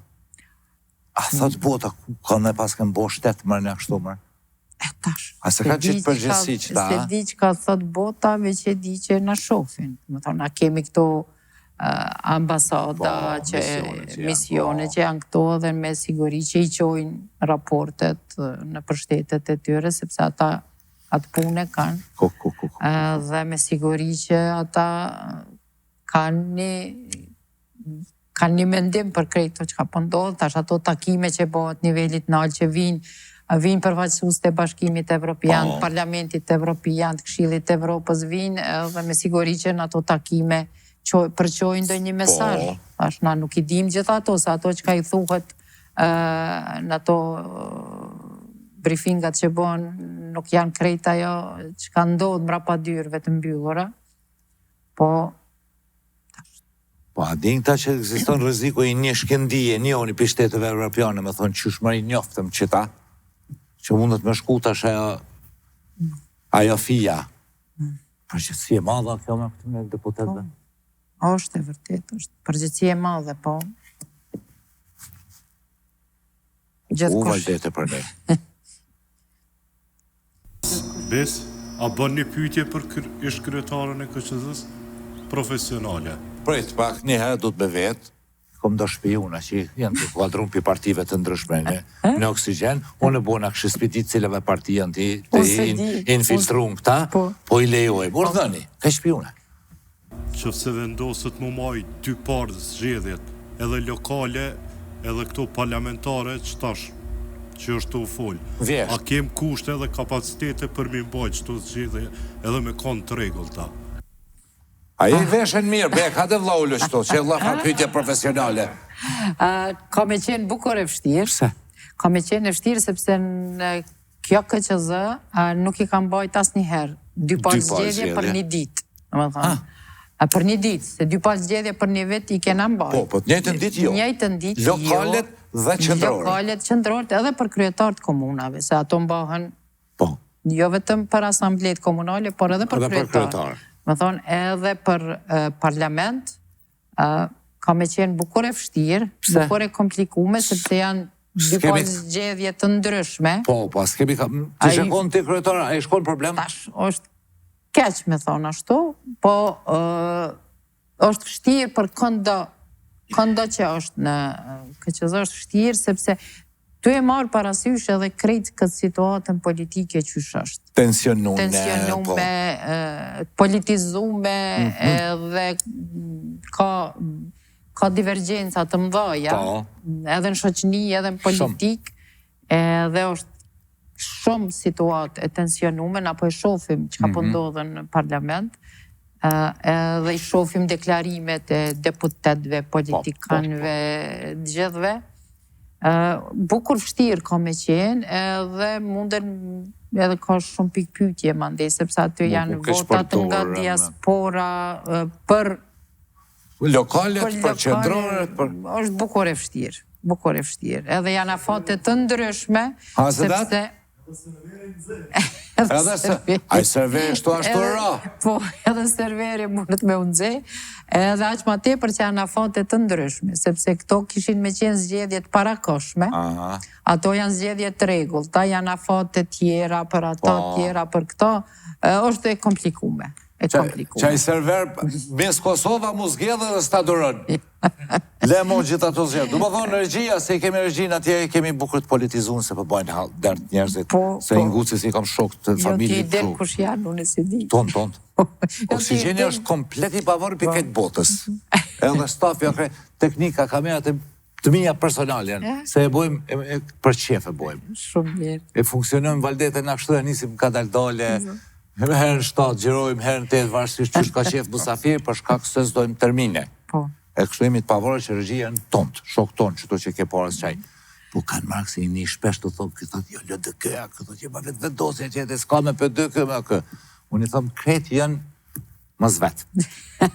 A thot bota, ka ne pas kënë bo shtetë mërë në kështu mërë? Tash. A se ka qitë përgjësi që ta? Se di që ka thot bota, veç e di që në shofin. Më thonë, a kemi këto ambasada, misione që janë këto dhe me siguri që i qojnë raportet në përshtetet e tyre, sepse ata atë pune kanë. Dhe me siguri që ata kanë një mendim për krejto që ka pëndodhë, tash ato takime që bëhet nivellit nalë që vinë përfaqësues të Bashkimit Evropian, Parlamentit Evropian, të Këshillit Evropës vinë, dhe me siguri që në ato takime përqojnë dhe një mesazh. Tash na nuk i dim gjitha ato, se ato që ka i thuhet në ato briefingat që bon, nuk janë krejt ajo që ka ndodhë mrapa dyrëve të mbyllura. Po, a din këta që ekziston rreziku i një shkëndije, një oni për shtetëve evropiane, me thonë që shmëri njoftëm qëta, që mundet me shku tash ajo fija. Përgjithësi e madha kjo me këtë me deputetve? është e vërtet, është përgjithësi e madhe, po. U Valdete për ne. Bes, a bën një pyetje për ish kryetarën e KQZ-s? profesionale. Prit pak, një herë du të be vetë, kom do shpijuna që janë të kuadrum për partive të ndryshme në Oksigen, unë e bona kështë shpiti cilëve parti janë të infiltrum këta, po i lejoj, urdhëni, ka shpijuna. Që se vendoset më maj dy parë zgjedhjet, edhe lokale, edhe këto parlamentare, që tash, që është të u folë. A kem kushte edhe kapacitete për mi mbajt që të zgjedhje edhe me konë të regullta. A i veshen mirë, be, ka të vlaullu qëto, që e vlafa pyetje profesionale. Ka me qenë bukur e vështirë. Pse? Ka me qenë e vështirë, sepse në kjo KQZ nuk i kam bajt as një herë. Dy pas zgjedhje për një ditë. Për një ditë, se dy pas zgjedhje për një vit i kena mbajt. Po, të njëjtën ditë jo. Njëjtën ditë jo. Lokalet dhe qëndrore. Lokalet qëndrore edhe për kryetarët komunave, se ato mbahen jo vetëm për asamblet komunale, por edhe për kryetarë. Më thonë, edhe për parlament, ka me qenë bukur e vështirë, bukur e komplikume, sepse janë dy pas zgjedhje të ndryshme. Po, s'kemi ka... Ti shekon të kryetarë, a i shkon problem? Tash, është keq me thonë ashtu, po është vështirë për këndo që është në KQZ është vështirë, sepse tu e marë parasysh edhe krejt këtë situatën politike qysh është. Tensionume, politizume, edhe ka divergjenca të mdhaja, edhe në shoqni, edhe në politik, edhe është shumë situatë e tensionume, apo e shofim që ka pëndodhe në parlament, edhe i shofim deklarimet e deputetve, politikanve, gjithve. Bukur vështirë ka me qenë, edhe munden, edhe ka shumë pikpytje mande, sepse aty janë votat nga diaspora, për lokalet, për qëndrore, është bukur e vështirë, edhe janë afate të ndryshme, sepse... A i serveri shtu ashtu ra? Po, edhe serveri mundet me unëzhe, edhe aq ma tepër që janë afate të ndryshme, sepse këto kishin me qenë zgjedhjet parakoshme, ato janë zgjedhjet të rregullta, janë afate tjera për ato, tjera për këto, është e komplikume. Qa i server mes Kosova mu zgjedhe dhe stadurën. Le mo gjitha të zgjedhe. Du më thonë regjia, se i kemi regjinë atje, i kemi bukur të politizunë, se përbajnë dert njerëzit, se i nguci si kam shok të familje. Jo ti del kush janë, unë e si di. Ton. Oksigeni është komplet i pavarur për këtë botës. Edhe stafi, teknika, kamerat të mija personal janë, se e bojmë, për qef e bojmë. Shumë mirë. E funksionojmë valdete në kështu e nisim ka daldale, herë në 7 gjirojmë, herë në 8 varsisht që ka qef Musafir, për shkak se zdojmë termine. E kështu jemi të pavarur që regjia në tontë, shok tonë, që to që ke parës qaj. Po kanë marrë se i një shpesh të thonë, këtët jo lë dë këja, këtët jo ma vetë vendosja që jetë, s'ka me për dë kë me kë. Unë i thëmë, kretë janë mës vetë.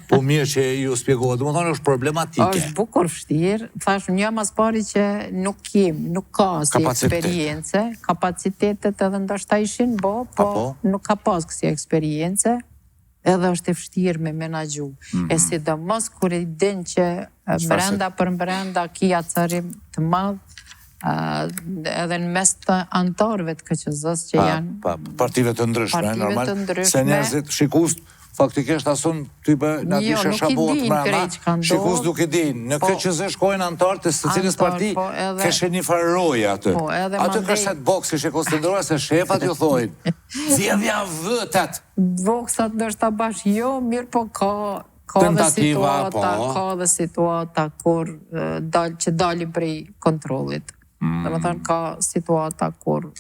Po mirë që ju spjegohet, më thonë është problematike. është bukur vështirë, thash një mas pari që nuk ka si eksperience, kapacitetet edhe ndoshta ishin po nuk ka pas kësi eksperience, edhe është e vështirë me menagju. E sidomos kur i din që brenda për brenda kia carim të madh, edhe në mes të antarëve të KQZ-s që janë partive të ndryshme, normal, se njerëzit shikus faktikisht asun type në kishe shabuat mrama, shikus duke din, në KQZ shkojnë antarë të së cilës parti, keshe një farëroj atë. Atë kërset boksi shikus të ndërra, se shefat ju thojnë, zjedhja vëtat. Boksat nështë bash jo, mirë po ka dhe situata kur që dalim prej kontrolit. Dhe më thënë ka situata kur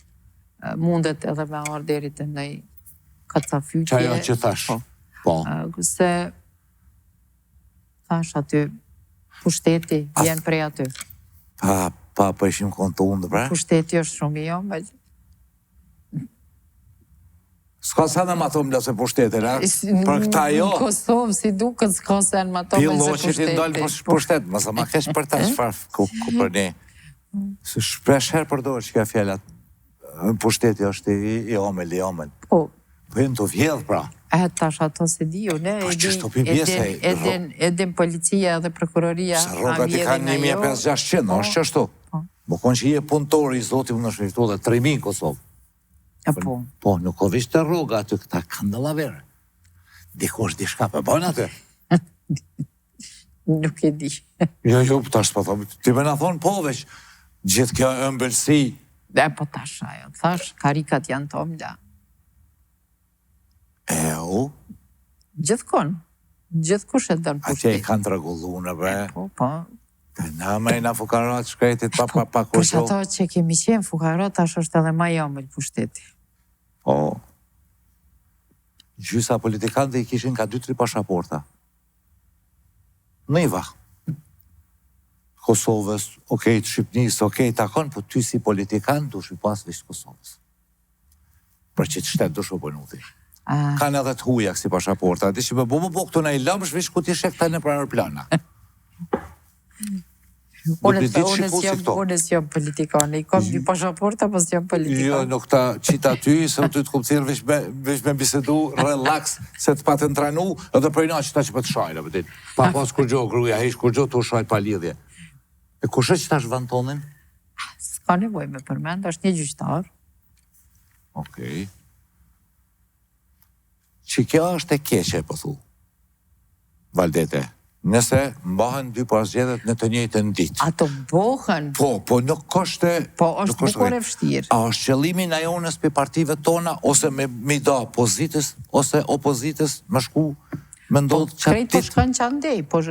mundet edhe me arderit e nëj kacafytje. Qajo që thash? Se thash aty, pushteti vjen prej aty. Pa ishim kontu unë, bre? Pushteti është shumë jo, me... S'ka sen ma të mbla se pushtetin, a? Për këta jo? Në Kosovë, si duket, s'ka sen ma të mbla se pushtetin. Pilo që ti ndalë për pushtet, mësa ma kesh për ta shfarë ku për një. Se shpesh herë përdojë që ka fjallat, pushteti është i omel. Po jenë të vjedhë, pra. Tash ato se diju, ne? Po që shto pibjese... Edin policia dhe prokuroria... Se rogat i kanë 1500, është që shto. Më konë që i e punëtori, i zoti më në shmiftu dhe 3000 Kosovë. Po, nuk o vishë të roga aty këta kandalavere. Dikosh di shka për bënë atë. Nuk e di. Jo, tash po thom, ti më na thon po veç gjithë kjo ëmbëlsi. Po tash ajo, thash, karikat janë tomla. Gjithkon. Gjithkush e dërnë pushtetin. Atje i kanë të regullu në bre. Po. Na me na fukarat shkretit pa Për kurso. ato që kemi qenë fukarat, tash është edhe ma jamël pushteti. Po. Gjysa politikantë i kishin ka 2-3 pashaporta. Niva. Kosovës, okej, të Shqipnisë, okej, takon, po ty si politikan dush i pas vishë Kosovës. Për që të shtetë dush u bënuti. Kanë edhe të hujak si pashaporta. Di që më bo këtu në i lëmsh vishë ku ti shek të në pranë plana. Unë s'jam politikane, i kom dy pashaporta, po s'jam politikane. Jo, nuk ta qita ty, se ty të kuptirë vish me bisedu, relax, se të patë në tranu, edhe përina që ta që për të shajnë, pëtit. Pa pas kur gjo, gruja, hish kur gjo, të shajt pa lidhje. E kushe që ta shvantonin? S'ka nevoj me përmend, është një gjyqtar. Okej. Që kjo është e keqe, po thu. Valdete. Nëse mbahen dy pasgjedhjet në të njëjtën ditë. Ato bohen. Po nuk koshte... Po është bukur e vështirë. A është qëllimi na jonës për partive tona, ose me da pozitës, ose opozitës më shku, me ndodhë qatë ditë? Krejt po shkën që andej, po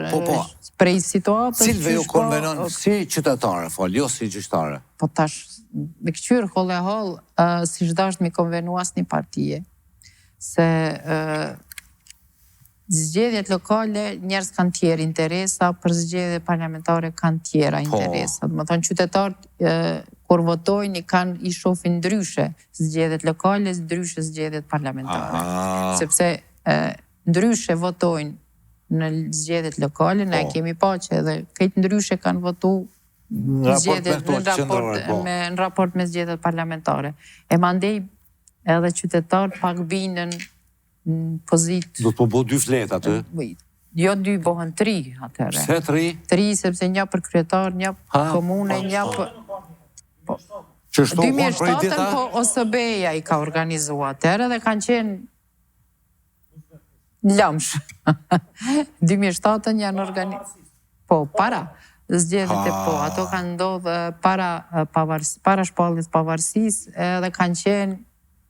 prej situatës... Cilve ju konvenon si qytetare, jo si gjyqtare? Po tash, me këqyrë hol e hol, si shdasht me konvenu as një partije, se... Zgjedhjet lokale njerëz kanë tjerë interesa, për zgjedhjet parlamentare kanë tjera interesa. Më thonë, qytetarët kur votojnë i shohin ndryshe zgjedhjet lokale, ndryshe zgjedhjet parlamentare. Sepse ndryshe votojnë në zgjedhjet lokale, ne kemi pa që edhe këtë ndryshe kanë votu në raport me zgjedhjet parlamentare. E mandej edhe qytetarët pak binën në pozitë... Do të po 2 flet atë? Jo 2, bohen 3 atëre. Pse 3? 3, sepse një për kryetar, një për komune, një për... 2007-ën po OSB-ja i ka organizua atëre dhe kanë qenë lëmsh. 2007-ën janë organizuar... Po, para. Zgjedhjet e po. Ato kanë ndodhë para shpalljes pavarësisë edhe kanë qenë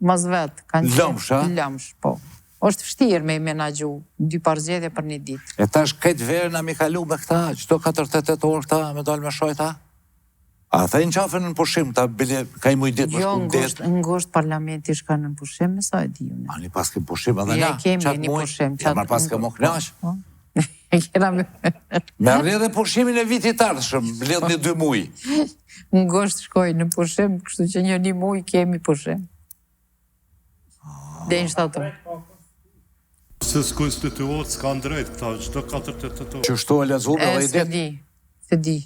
mos vetë. Lëmsh, a? Lëmsh, po. Është vështirë me i menagju 2 pasgjedhje për një ditë. E tash këtë verë na mi kalu me këta, qëto 4-8 orë këta me dalë me shojta? A thejnë qafën në pushim, ta bile ka i mujt ditë më shkum ditë? Jo, në ngosht parlamenti shka në pushim, me sa e di une. Ani pas ke pushim edhe na, qatë mujt, jema pas ke më knash. Me Me rrëdhe pushimin e vitit ardhshëm, rrëdhe një 2 muj. Ngosht shkoj në pushim, kështu që një muj kemi pushim. Dhe në shtatër. Se s'konstituot s'kan drejt, këta qdo 4-8 orë. Që shto e lezume dhe i dit? Se di.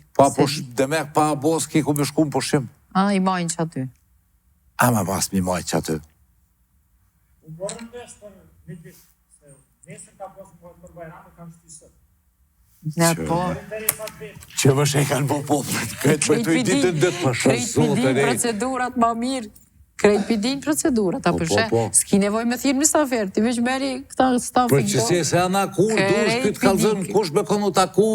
Demek pa bos ki ku me shku më pushim. I majnë që aty. Ma pas mi majnë që aty. U borën vesh për një ditë, se nesër ka posë për bajrame kanë shtysët. Në po. Që më shë e kanë po popët, këtë për të i ditë në dëtë për shëzotë e rejtë. Procedurat ma mirë. Krejt pidin procedurat, a përshe, s'ki nevoj me thirë misë aferë, ti veç meri këta stafin. Për që si se ana ku, dush këtë kalzën, kush be konu taku,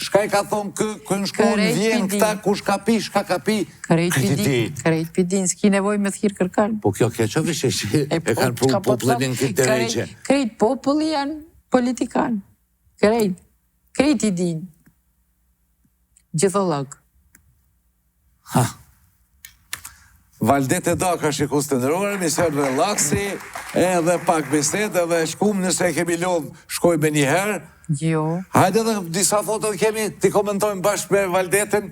shka i ka thonë kënë shkun, vjen këta, kush ka pi, shka ka pi. Krejt pidin, s'ki nevoj me thirë kërkan. Po kjo keqo vishë që e kanë pru popullin këtë të reqe. Krejt populli janë politikan. Krejt i din. Gjithollog. Ha. Valdete da ka shikus të nërore, mision relaksi, edhe pak biset, edhe shkum nëse kemi lodhë, shkoj me një herë. Jo. Hajde dhe disa foto kemi, ti komentojmë bashkë me Valdeten.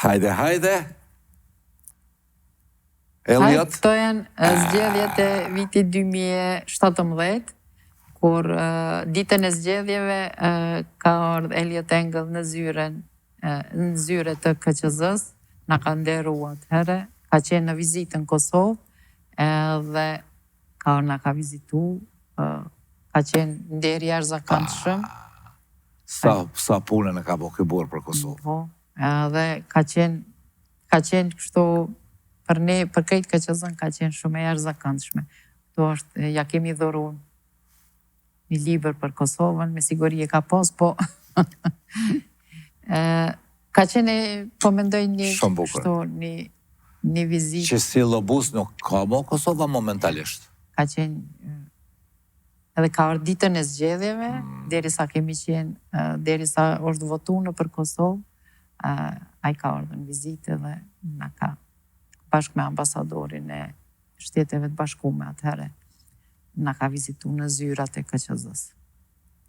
Hajde. Elliot? Këto janë zgjedhjet e vitit 2017, kur ditën e zgjedhjeve ka ardhë Elliot Engel në zyre të KQZ-s, na ka nderuat herë, ka qenë në vizitë në Kosovë, edhe na ka vizitu, ka qenë nderi jashtëzakonshëm. Sa punën e ka bo këburë për Kosovë. Po, edhe ka qenë kështu, për ne, për krejt KQZ-n ka qenë shumë e jashtëzakonshme. Kto është, ja kemi dhurun. një libër për Kosovën, me siguri e ka pas, po ka qenë, po mendoj një vizitë. Që si lobus nuk ka mo Kosova momentalisht? Ka qenë, edhe ka ardhur ditën e zgjedhjeve, derisa kemi qenë, derisa është votuar në për Kosovë, ai ka ardhur në vizitë dhe na ka bashkë me ambasadorin e Shteteve të Bashkuara atëherë na ka vizitu në zyrat e KQZ-s.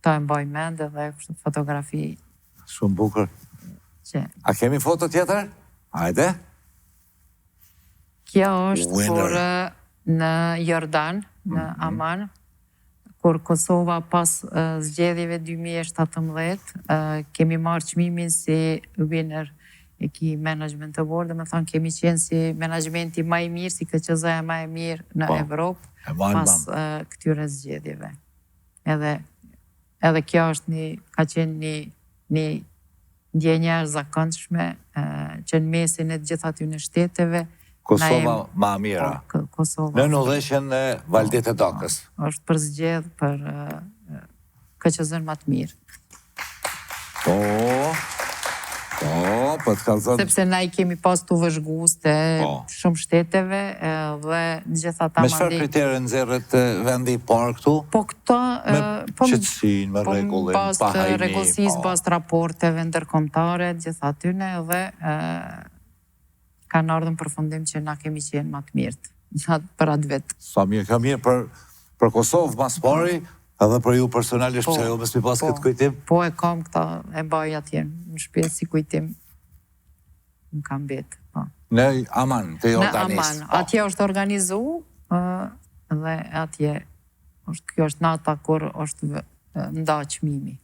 Ta e mbaj mend edhe fotografi. Shumë bukur. A kemi foto tjetër? Hajde. Kjo është por në Jordan, në Amman, kur Kosova pas zgjedhjeve 2017, kemi marrë çmimin si winner e ki management award, dhe me thonë kemi qenë si managementi ma i mirë, si KQZ-ja ma e mirë në Evropë, pas këtyre zgjedhjeve. Edhe kjo është ka qenë një ndjenjë e zakonshme, që në mesin e gjithë aty në shteteve, Kosova ma mira. Në udhëheqjen e Valdet e Dakës. Është për zgjedh për KQZ-n ma të mirë. Po të kalzon... Sepse na i kemi pas të vëzhgues të shumë shteteve dhe gjitha ta me çfarë kritere nxerret vendi i parë këtu? Po këto... Me qetësinë, me rregullin, pa hajni... Pas rregullsisë, pas raporteve ndërkombëtare, gjitha atyne dhe kanë ardhur në përfundim që na kemi qenë më të mirët për atë vit. Sa mirë ka mirë për Kosovë mas pari, edhe për ju personalisht, pëse jo mes mi pas këtë kujtim? Po e kam këta, e baj atje në shtëpi si kujtim. Më kam betë. Në Amman, të Jordanis. Në Amman, atje është organizu, dhe atje, kjo është nata kur është nda çmimi.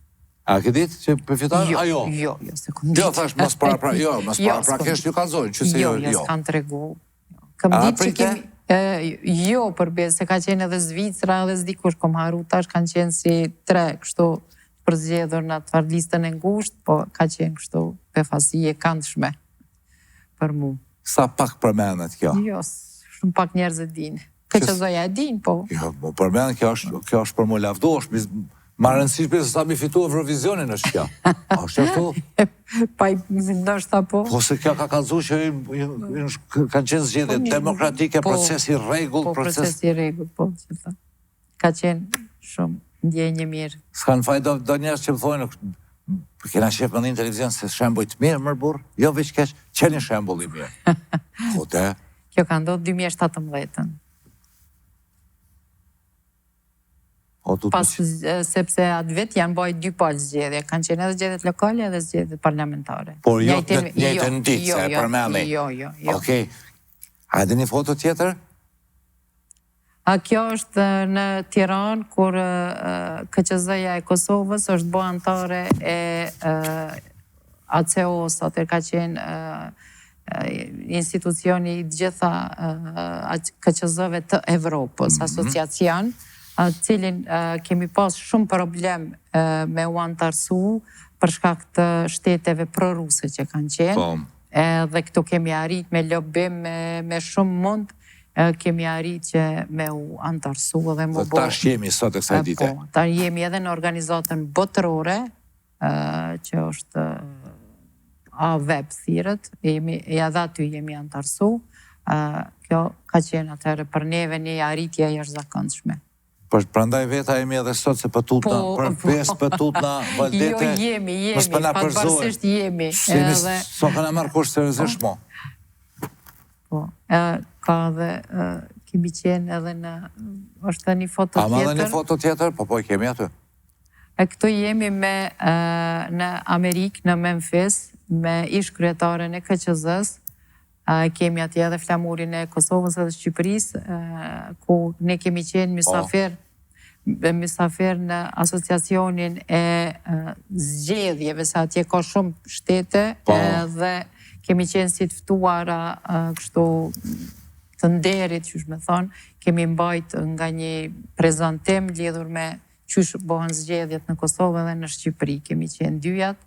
A ke ditë që përfiton? A jo? Jo, se ku ditë. Jo, thash, mas para prakesht ju kalzojnë, që se jo. Jo, s'kanë tregu. Kam ditë që kemi... Jo, përbes, se ka qenë edhe Zvicra, edhe s'dikush kom haru, tash kanë qenë si 3, kështu përzgjedhur në atë listën e ngushtë, po ka qenë kështu befasi e këndshme për mu. Sa pak përmenet kjo? Jo, shumë pak njerëz e din. KQZ-ja e din, po. Jo, përmenet kjo është për mu lavdo, është ma rëndësishme se sa mi fitu Eurovizionin është kjo. A është qërtu? Pa i ndoshta po. Po se kjo ka kalzu që kanë qenë zgjedhje demokratike, procesi rregull, procesi rregull, po. Ka qenë shumë ndjenjë mirë. S'kanë faj do njerëz që më thojnë, kena shef më një televizion se shembull të mirë, mërë burë, jo veç keq, qeni shembull i mirë. Po te? Kjo ka ndodhur 2017-ën. Pas sepse atë vit janë bëjt 2 palë zgjedhje, kanë qenë edhe zgjedhjet lokale edhe zgjedhjet parlamentare. Por jo të njëjtën ditë, se e përmeni. Jo. Okej. Hajde një foto tjetër? Kjo është në Tiranë, kur KQZ-ja e Kosovës është bë antare e ACO-s, atër ka qenë institucioni gjitha KQZ-ve të Evropës, asociacion, cilin kemi pas shumë problem me u antarësu për shkak të shteteve proruse që kanë qenë. Dhe këto kemi arrit me lobim, me shumë mund, kemi arrit që me u antarësu. Dhe tash jemi sot e kësaj dite. Po, tash jemi edhe në organizatën botërore, që është AWEB thirët, edhe aty jemi antarësu. Kjo ka qenë atëherë për neve një arritje e jashtëzakonshme. Prandaj veta jemi edhe sot se pëtutna, për 5 pëtutna Valdete, mos përna përzojnë. Jemi. So këna marrë kush seriozisht mo. Po, ka dhe kemi qenë edhe në, është dhe një foto tjetër. A ma dhe një foto tjetër? Po i kemi aty. Këtu jemi në Amerikë, në Memphis, me ish kryetaren e KQZ-s, kemi atje edhe flamurin e Kosovës edhe Shqipërisë, ku ne kemi qenë mysafir në asociacionin e zgjedhjeve, se atje ka shumë shtete, dhe kemi qenë si të ftuara kështu të nderit, qysh me thonë, kemi mbajt nga një prezentim lidhur me qysh bëhen zgjedhjet në Kosovë dhe në Shqipëri. Kemi qenë dyjat,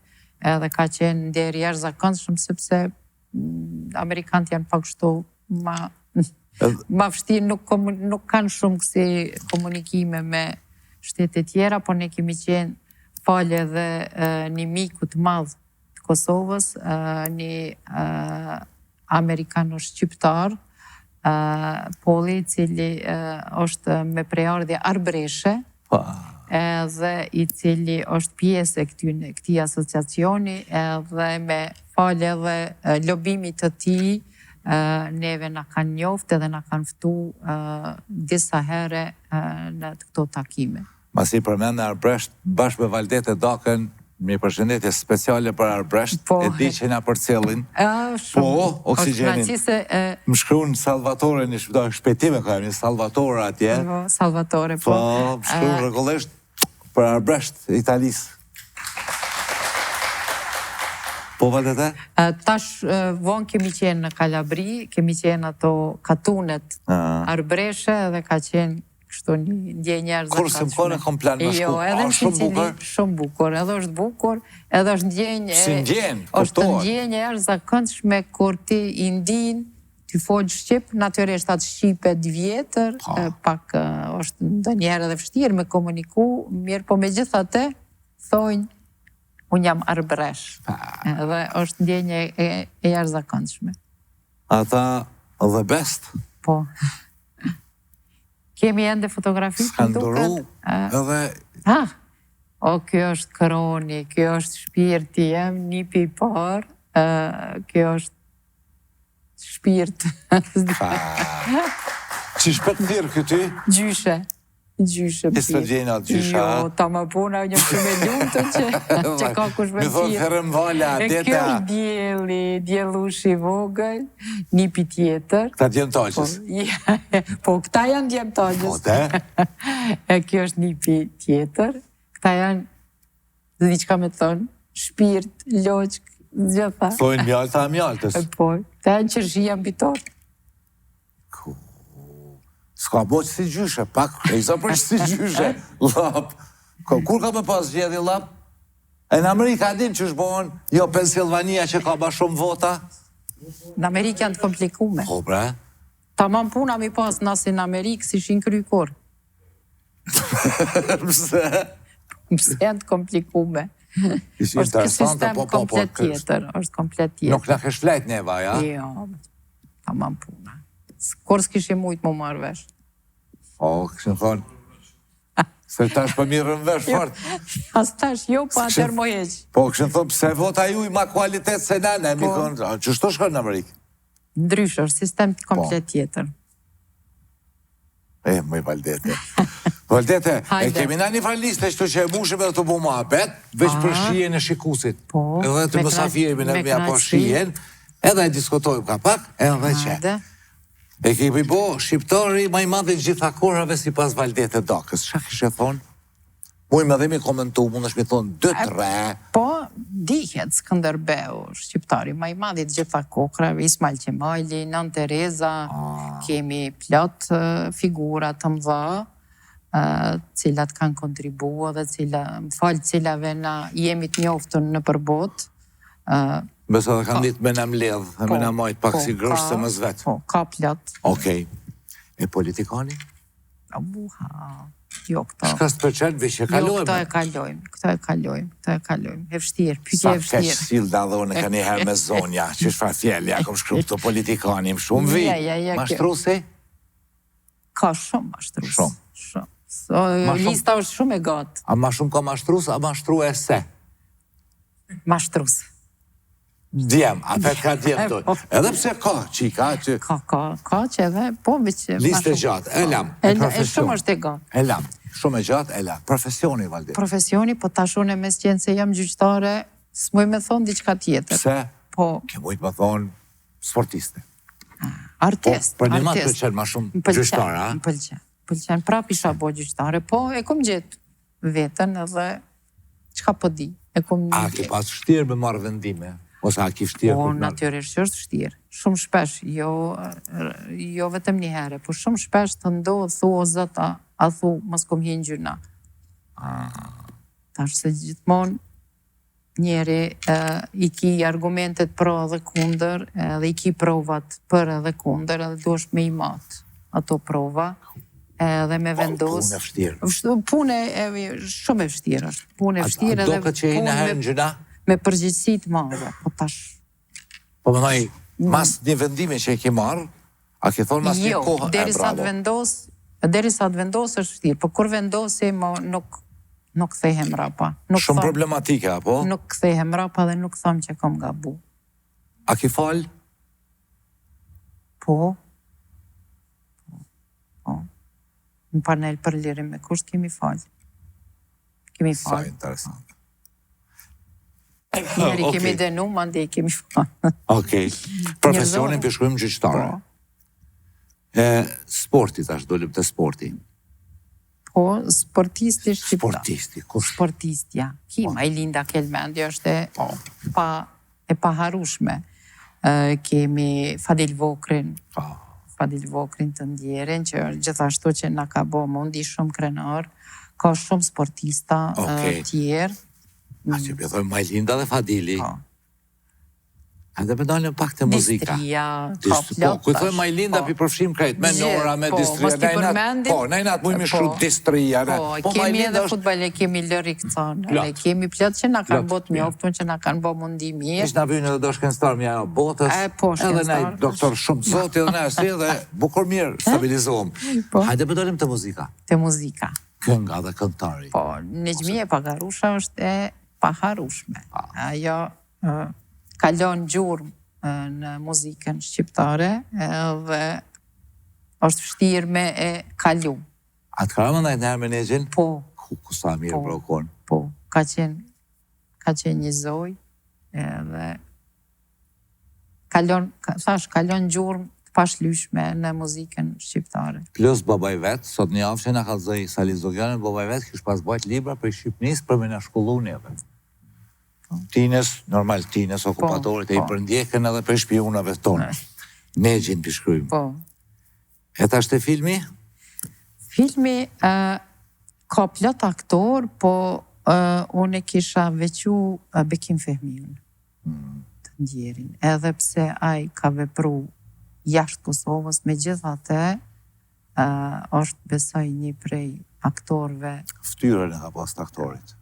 edhe ka qenë nderi jashtëzakonshëm sepse Amerikanët janë pak kështu ma vështirë, nuk kanë shumë kësi komunikime me shtete tjera, por ne kemi qenë falë edhe një miku të madh të Kosovës, një amerikano-shqiptar, Polli, cili është me prejardhje arbreshe, edhe i cili është pjesë e këtij asociacioni, edhe me falë edhe lobimit të tij, neve na kanë njoftë edhe na kanë ftu disa herë në këto takime. Masi përmend Arbresht, bashkë me Valdete Dakën, mi përshëndetje speciale për Arbresht, e di që na përcjellin. Po, oksigjenin. Më shkruan Salvatore në shpejtime ka një Salvatore atje. Salvatore, po. Po, më shkruan rregullisht për Arbresht Italisë. Po, Valdete? Tash, vonë kemi qenë në Kalabri, kemi qenë ato katunet arbreshe dhe ka qenë kështu një ndjenjë Kur se më kone kom plan më shku, Jo, edhe në shumë bukur? Shumë bukur, edhe është bukur, edhe është ndjenjë... Si ndjenjë, është ndjenjë e zakonshme kur ti i ndin, ti folë Shqip, natyrisht atë Shqipet vjetër, pak është ndonjëherë edhe vështirë me komuniku, mirë, po me gjithate, thonjë, unë jam arbresh, dhe është ndjenjë e jashtëzakonshme. Ata the best? Po. Kemi ende fotografi të Skanduru, edhe... O, kjo është kroni, kjo është shpirti, jem një pipar, kjo është shpirt. Që shpet në dirë këty? Gjyshe. Gjyshe. Kështë të gjena të gjysha? Jo, ta më puna, një shumë e lumë që ka kush me tjirë. Mi thonë herëm vala, deta. Kjo është djeli, djelushi vogël, nipi tjetër. Këta djemtoqës? Po, këta janë djemtoqës. Po, te? Kjo është nipi tjetër. Këta janë, dhe diqka me thonë, shpirt, loqk, gjitha. Thojnë mjalta a mjaltës? Po, këta janë qërshia mbitor. Ska bo që si gjyshe, pak, e isa për që si gjyshe, lap. Kur ka me pas gjedhi lap? E në Amerika dim që shbohen, jo Pensilvania që ka ba shumë vota? Në Amerikë janë të komplikume. Po, bre? Ta man puna mi pas nësi në Amerikë si shin kry kur. Pse? Pse janë të komplikume. është sistem komplet tjetër, është komplet tjetër. Nuk në kesh flejt neva, ja? Jo, ta man puna. Kur s'kishim mujtë më marrë vesh. O, këshin thonë, se tash për mirën vesh fort. As tash, jo, pa atër më heq. Po, këshin thonë, pse vota ju i ma kualitet se nene, mi thonë, që shto shkon në Amerikë? Ndryshë, është sistem komplet tjetër. Mëj Valdete. Valdete, e kemi na një farliste shtu që e mushim edhe të bu ma bet, veç për shien e shikusit. Edhe të mësafirimi në mja po shien, edhe e diskutojmë ka pak, edhe që. E kemi bo shqiptari ma i madhe gjitha korave si pas Valdete Dakës. Qa kështë e thonë? Mujme dhe mi komentu, mund është mi thonë 2-3. Po, dihet Skënderbeu, shqiptari ma i madhe gjitha kokrave, Ismail Qemali, Nën Tereza, kemi plot figurat të mëdha, cilat kanë kontribua dhe cilave na jemi të njoftën në përbot. Besa dhe kanë ditë me në mledhë, dhe me në majtë pak si grështë se më zvetë. Po, ka plot. Okej. E politikani? Buha, jo këto. Shka së përqenë, vishë e kalojme? Jo, këto e kalojme. E vështirë, pyqe e vështirë. Sa keq silë da dhone ka njëherë me zonja, që shfa fjellja, kom shkru këto politikani, më shumë vi. Mashtrusi? Ka shumë mashtrusi. Shumë. Lista është shumë e gatë. A ma shumë ka mashtrusi, a mashtru e se? Mashtrusi. Djem, a pet ka djem të. Edhe pse ka qika që... Ka që edhe, po veç... Liste gjatë, e lam, e shumë është e gatë. E lam, shumë e gjatë, e lam. Profesioni, Valdete. Profesioni, po tashone mes qenë se jam gjyqtare, s'muj me thonë diqka tjetër. Pse? Po. Ke mujtë me thonë sportiste. Artist. Për një matë të qenë ma shumë gjyqtare, a? Më pëlqen, prap isha bo gjyqtare, po e kom gjithë vetën edhe qka po di. A ke pas shtirë me marrë vendime? Ose a ki shtirë? Po, natyrisht që është shtirë. Shumë shpesh, jo vetëm një herë, po shumë shpesh të ndohë, thu o zëta, a thu, mos kom hinë gjyna. Tash se gjithmonë njeri i ki argumentet pro dhe kunder, edhe i ki provat për edhe kunder, edhe duesh me i matë ato prova, edhe me vendos. Punë e vështirë. Punë shumë e vështirë është. Punë e vështirë edhe do që i në herë në gjëna? Me përgjegjësi të madhe, po tash. Po më nëj, mas një vendime që e ke marrë, a ke thonë mas një kohë, derisa të vendos është vështirë, po kur vendosi nuk kthehem rapa. Shumë problematike, apo? Nuk kthehem rapa dhe nuk thom që kom gabu. A ke falë? Po. Në panel për lirim me kusht kemi falë. Kemi falë. Sa interesant. Njeri kemi denu, mandi kemi falë. Okej. Profesionin përshkujmë gjyqtare. Sportit, ashtë dolim të sporti. Po, sportisti shqiptar. Sportisti, kush? Sportistja. Kima, Ilinda Kelmendi është e paharushme. Kemi Fadil Vokrin. Fadil Vokrin të ndjerin, që gjithashtu që nga ka bo mundi shumë krenar, ka shumë sportista tjerë. A që pëthojmë Majlinda dhe Fadili. A dhe përdojnë pak të muzika. Distria, ka plot. Kujtoj Majlinda për përfshim krejt, me Nora, me Distria. Po, nejnat mujmë shru Distria. Po, kemi edhe futbale, kemi Lëri Këcanë, kemi plot që nga kanë bot mjoftun, që nga kanë bo mundi mirë. Ishtë nga vynë edhe do shkenstar mja botës, edhe nej doktor shumë zoti edhe nej si edhe bukur mirë stabilizohëm. Hajde përdojnë të muzika. Të muzika. Kënga dhe këntari. Po, Nexhmije Pagarusha është e paharushme. Ajo kalon gjurmë në muzikën shqiptare dhe është vështirë me e kalu. A të kërë më ndajtë nërë me Nexhin? Po. Kusa mirë brokon? Po, ka qenë një zoj dhe kalon gjurmë të pashlyshme në muzikën shqiptare. Plus babaj vetë, sot një afshe nga kalzoj Sali Zogjanin, babaj vetë kështë pas bajt libra për Shqipnis për me në shkollu njëve. Tines, normal tines, okupatorit e i përndjekën edhe për shpionave tonë. Nexhin për shkrujmë. Po. E ta shte filmi? Filmi ka plot aktor, po unë e kisha vequ Bekim Fehmiun të ndjerin. Edhe pse ai ka vepru jashtë Kosovës, me gjithate është besoj një prej aktorve. Ftyrën e ka pas të aktorit.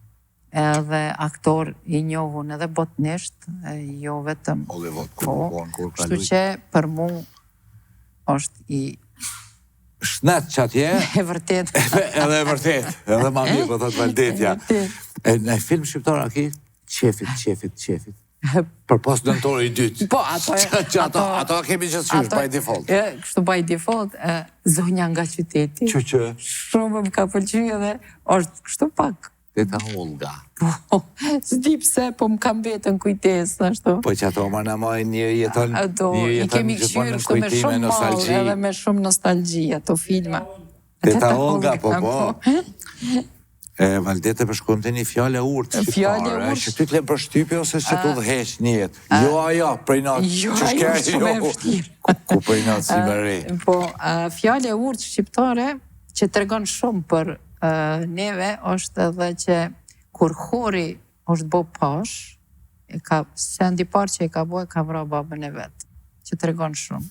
Edhe aktor i njohun edhe botnisht, jo vetëm. Hollywood, kur ka kështu që për mu është i shnet që atje. E vërtet. Edhe e vërtet. Edhe ma mirë për thot Valdetja. Në film shqiptar a ki qefit. Për pas dëntore i dytë. Po, ato kemi gjithë by default. Kështu by default, zonja nga qyteti. Që? Shumë më ka pëlqy edhe është kështu pak. Teta Olga. Po, s'di pse, po më kam betën kujtes, ashtu. Po që ato më në majnë një jeton i kemi këshyrë kështu me shumë malë edhe me shumë nostalgji, ato filma. Teta Olga, po. Valdete përshkojmë të një fjale urtë shqiptare, që ty t'lem për shtypje ose që t'u dheq një jetë. Jo ajo, prej natë, që shkja ku prej natë si më re. Po, fjale urtë shqiptare që të regon shumë për neve është edhe që kur hori është bo pash, sendi parë që e ka bo e ka vra babën e vetë, që të regon shumë.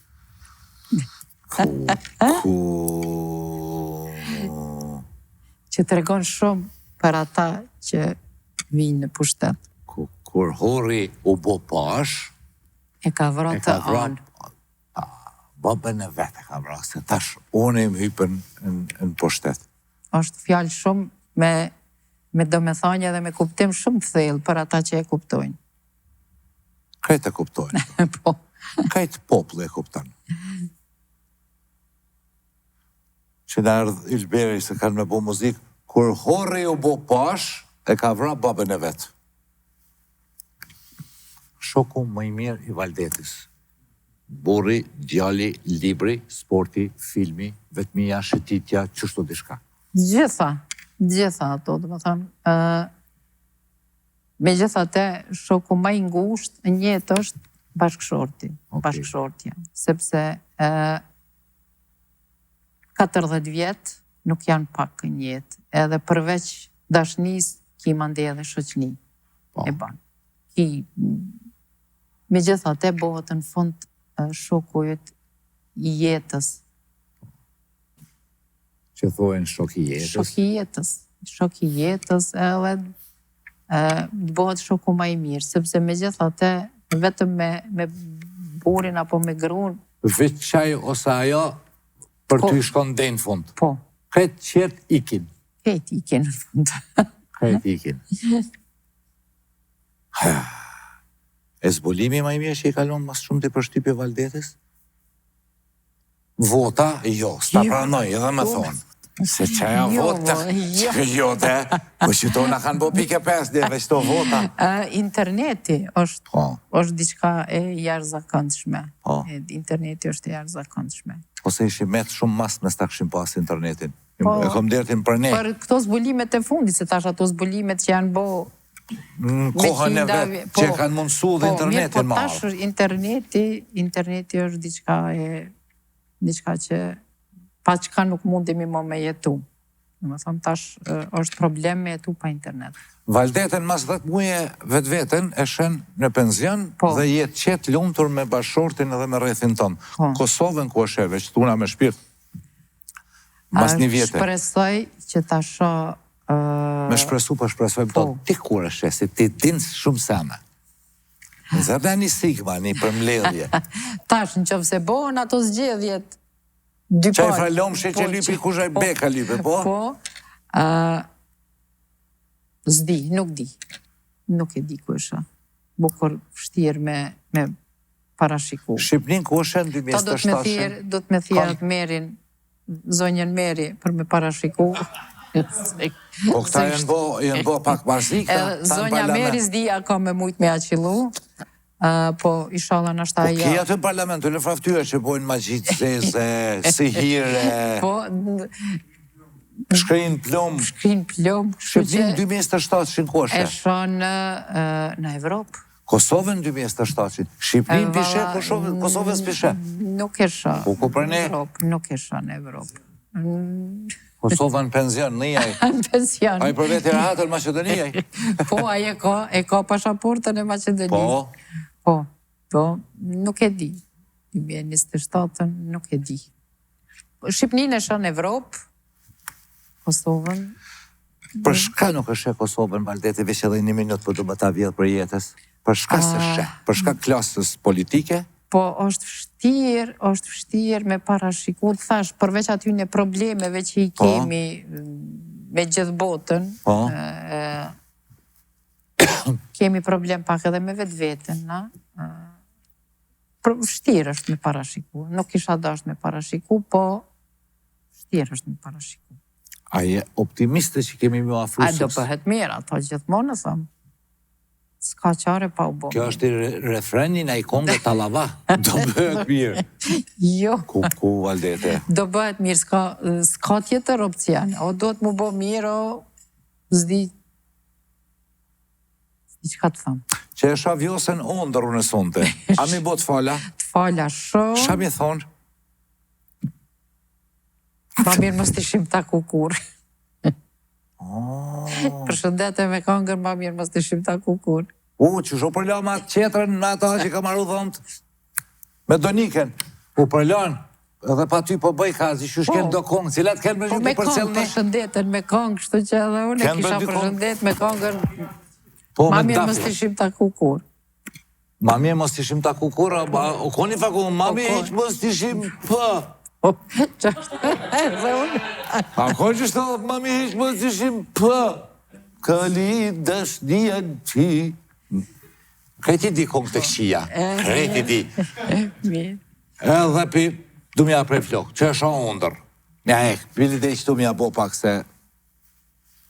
Që të regon shumë për ata që vinë në pushtet. Kur hori u bo pash, e ka vra të anë. Babën e vetë e ka vra, se tash unë e më hypën në pushtet. Është fjallë shumë me domethënie dhe me kuptim shumë të thellë për ata që e kuptojnë. Krejt e kuptojnë. Po. Krejt populli e kuptojnë. Që në ardhë Ilberi se kanë me bo muzikë, kur hori u bo pash, e ka vra babën e vetë. Shoku më i mirë i Valdetis. Burri, djali, libri, sporti, filmi, vetmia, shëtitja, qështu dishka. Gjitha ato, dhe më thënë, me gjitha te shoku ma i ngusht në jetë është bashkëshortja, sepse 40 vjetë nuk janë pak në jetë, edhe përveç dashnis, ki mande edhe shoqni e banë. Me gjitha te bohët në fund shokujt i jetës. Që thohen shok i jetës. Shok i jetës, edhe të bëhet shoku më i mirë, sepse megjithatë vetëm me burin apo me gruan. Veç qaj ose ajo për ty shkon deri në fund. Po. Këtë qetë ikin. Këtë ikin në fund. Këtë ikin. E zbulimi më i mirë që i kalon mas shumë të përshtypje Valdetës? Vota, jo, s'ta pranoj, edhe me thonë. Se qaja vota, jo dhe, po që to në kanë bo pike 5 dhe veç to vota. Interneti është diçka e jashtëzakonshme. Interneti është e jashtëzakonshme. Ose ishi met shumë mas mes ta këshim pas internetin. E kom dertin për ne. Për këto zbulimet e fundit, se tash ato zbulimet që janë bo... Kohën e vetë që kanë mundësu dhe internetin marë. Po tash interneti është diçka që pa qka nuk mundemi më me jetu. Më thëmë tash është problem me jetu pa internet. Valdetën mas 10 muje vetë-vetën e shen në penzion dhe jetë qetë lumtur me bashortin edhe me rrethin tonë. Kosovën ku është e veç tuna me shpirt. Mas një vjetë. Shpresoj që tash... Me shpresu për shpresoj për ti kur është si ti dinë shumë sana. Zërda një sigma, një përmledhje. Tash në qëfë se bohën ato zgjedhjet. Qaj fralom shë që lypi kushaj beka lypi, po? Po, zdi, nuk di. Nuk e di ku është. Bukur fështirë me parashiku. Shqipnin ku është në 2007? Do të me thjerët merin, zonjën meri, për me parashiku. Po këta jenë bo pak marzik, zonja meri zdia ka me mujt me aqilu. Po, ishala në ashta ajo... Po, kia të parlamentu në fraftyre që bojnë magjit zeze, sihire... Po... Shkrin plom... Shqipnin 2007 që në koshe? E shonë në Evropë. Kosovën 2007 që? Shqipnin pishe, Kosovën s'pishe? Nuk e shonë. Po, ku për ne? Nuk e shonë në Evropë. Kosovën në penzion, në jaj? Në penzion. A i për vetë i rahatër Macedonijaj? Po, a e ka pashaportën e Macedonijaj. Po, nuk e di. 2027 nuk e di. Shqipnin e shonë Evropë, Kosovën... Për shka nuk është e Kosovën, Valdeti, veç edhe 1 minut për du më ta vjedhë për jetës? Për shka se shë? Për shka klasës politike? Po, është vështirë me parashiku, të thash, përveç aty në problemeve që i kemi me gjithë botën, kemi problem pak edhe me vetë-vetën, vështirë është me parashiku. Nuk isha dasht me parashiku, po vështirë është me parashiku. A je optimiste që kemi më afru sëms? A do pëhet mirë, ato gjithmonë në thëmë. Ska qare pa u bo. Kjo është refrenin e i kongë talava. Do bëhet mirë. Jo. Ku, Valdete? Do bëhet mirë, s'ka tjetër opcion. O do të mu bo mirë, o zdi që ka të thëmë. Që e shavjosen ondër unë sonte. A mi bo të fala? Të fala shumë. Qa mi thonë? Ma mirë mës të shim ta kukur. Përshëndete me kongër, ma mirë mës të shim ta kukur. Që shu përla ma të qetërën në ata që ka marru dhëmët. Me Doniken. U përlan, edhe pa ty po bëj kazi, që shken do kongë, cilat kënë me gjithë të përcel ne? Përshëndeten me kongë, shtu që edhe unë e kisha përshëndet me kongër. Ma mirë mës të shim ta kukur. Ma mirë mës të shim ta kukur, o koni faku, ma mirë heq mës të shim për. A ko që shtë dhe mami heq më të shim për këli dëshnia që kreti di kongë të këshia, kreti di. Edhe pi du mja prej flokë, që është a ondër. Nja pili dhe që du mja bo pak se...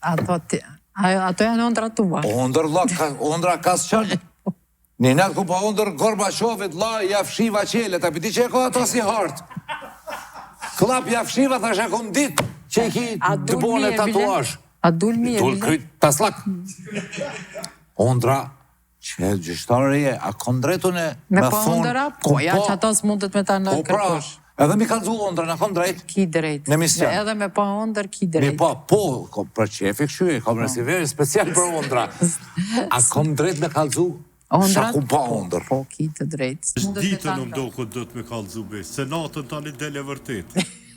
Ato janë ondra tua. Ondër, ondra kasë qënë. Një nëtë ku pa ondër Gorbaqovit, la, jafshiva qelet, a piti që e ko ato si hartë. Klap jafshiva thash e kom dit që i ki të bone tatuash. A dul mirë, Dul kryt taslak. Ondra, që gjyshtarëje, a kom drejtun e me po ondra, po ja që ato s'mundet me ta në kërkosh. Edhe mi kalzu ondra, në kom drejt. Ki drejt. Në mision. Edhe me po ondra, ki drejt. Mi po, për qefi këshyë, kom resiveri special për ondra. A kom drejt me kalzu? Shaku pa ondër. Po, ki të drejt. Ditën më do këtë do të me kalzu be, senatën tani dele vërtet.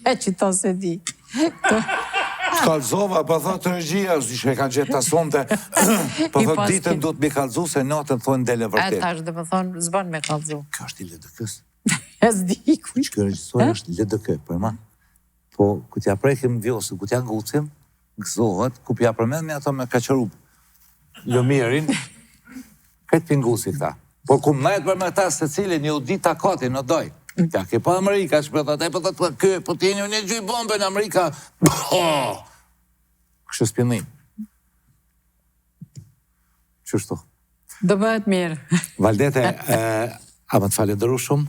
E që to se di. Të kalzova, po thot të regjia, që e kanë gjithë të sonte, po thot ditën du të mi kalzu, se natën thonë dele vërtet. E tash dhe më thonë, zban me kalzu. Kjo është i LDK-s. E s'di ku. Që kjo regjisori është i LDK, për ma. Po, ku t'ja prekim vjosë, ku t'ja ngucim, gëzohet, ku pja përmen me ato me kaqërub. Lëmirin, këtë pingusi këta. Por ku më najtë për me ta se cilin një udit takati në doj. Ja, ke pa Amerika, që për të te, për të të kë, po t'jeni unë e gjyj bombe në Amerika. Kështë spinnim. Qështu? Do bëhet mirë. Valdete, a më të falenderu shumë?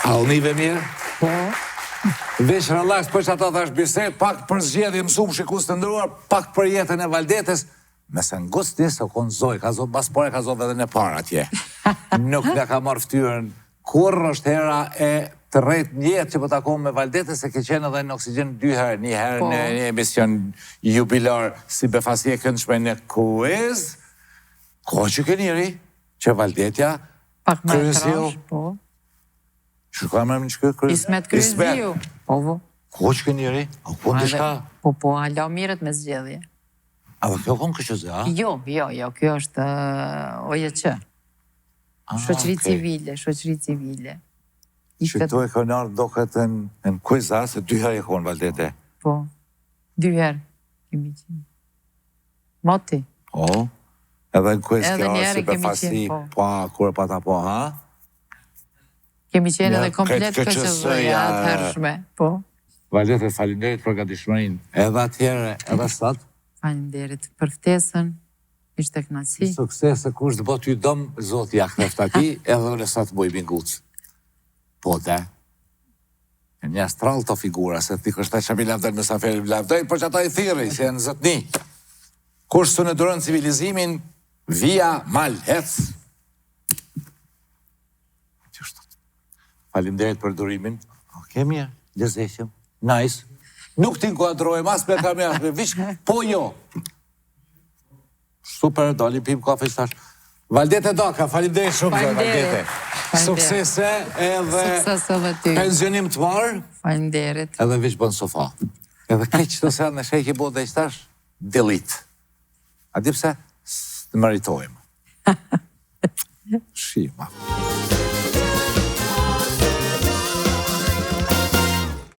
A unive mirë? Po. Veç rëllaks, për që ata thash biset, pak për zgjedhje mësum shikus të ndëruar, pak për jetën e Valdetes, me se në gustë nisë o konë zoj, ka zoj, bas pore ka zoj edhe në para atje. Nuk nga ka marrë ftyrën, kur është hera e të rejtë njetë që po takon me Valdetes, se ke qenë edhe në Oksigen 2 herë, një herë në një emision jubilar, si befasie këndshme në Kuez, ko që ke njëri, që Valdetja, Pak me trash, po. Që ka më që kërës? Ismet Kryziu. Po, po. Ko që ke njëri? A ku në shka? Po, po, ala mirët me zgjedhje. A dhe kjo konë kështë zë, a? Jo, kjo është OJQ. Shoqëri civile, shoqëri civile. Që këto e kënarë do këtë në Kueza, se 2 herë e konë, Valdete. Po, 2 herë kemi qenë. Moti. Po, edhe në Kuez Edhe kjo njerë si kemi befasi, qenë, po. pa, kur e pata po, ha? Kemi qenë edhe komplet këtë KQZ-ja të hershme, po. Valdete, falinderit për gatishmërinë. Edhe atjere, edhe sot. Falinderit për ftesën, ishte kënaqësi. Suksese, kush të botë ju dëmë, Zoti ja kneft ati, edhe në sot boj bingucë. Po, dhe. Një astralë të figura, se ti kështë ta që mi lavdoj, më sa feri lavdoj, por që ata i thiri, se në zëtni. Kush së në durën civilizimin, via mal, hec. Falimderit për durimin. Oke, mirë, lezeshëm, nice. Nuk ti nkuadrojmë, as me kamerë, vish, po jo. Super, dalim pim kafe që tash. Valdete Daka, falimderit shumë, Valdete. Suksese edhe pensionim të marë. Falimderit. Edhe vish bën sofa. Edhe kaj që të se në shejki bo dhe i shtash, delete. A di pse? Së të meritojmë. Shima.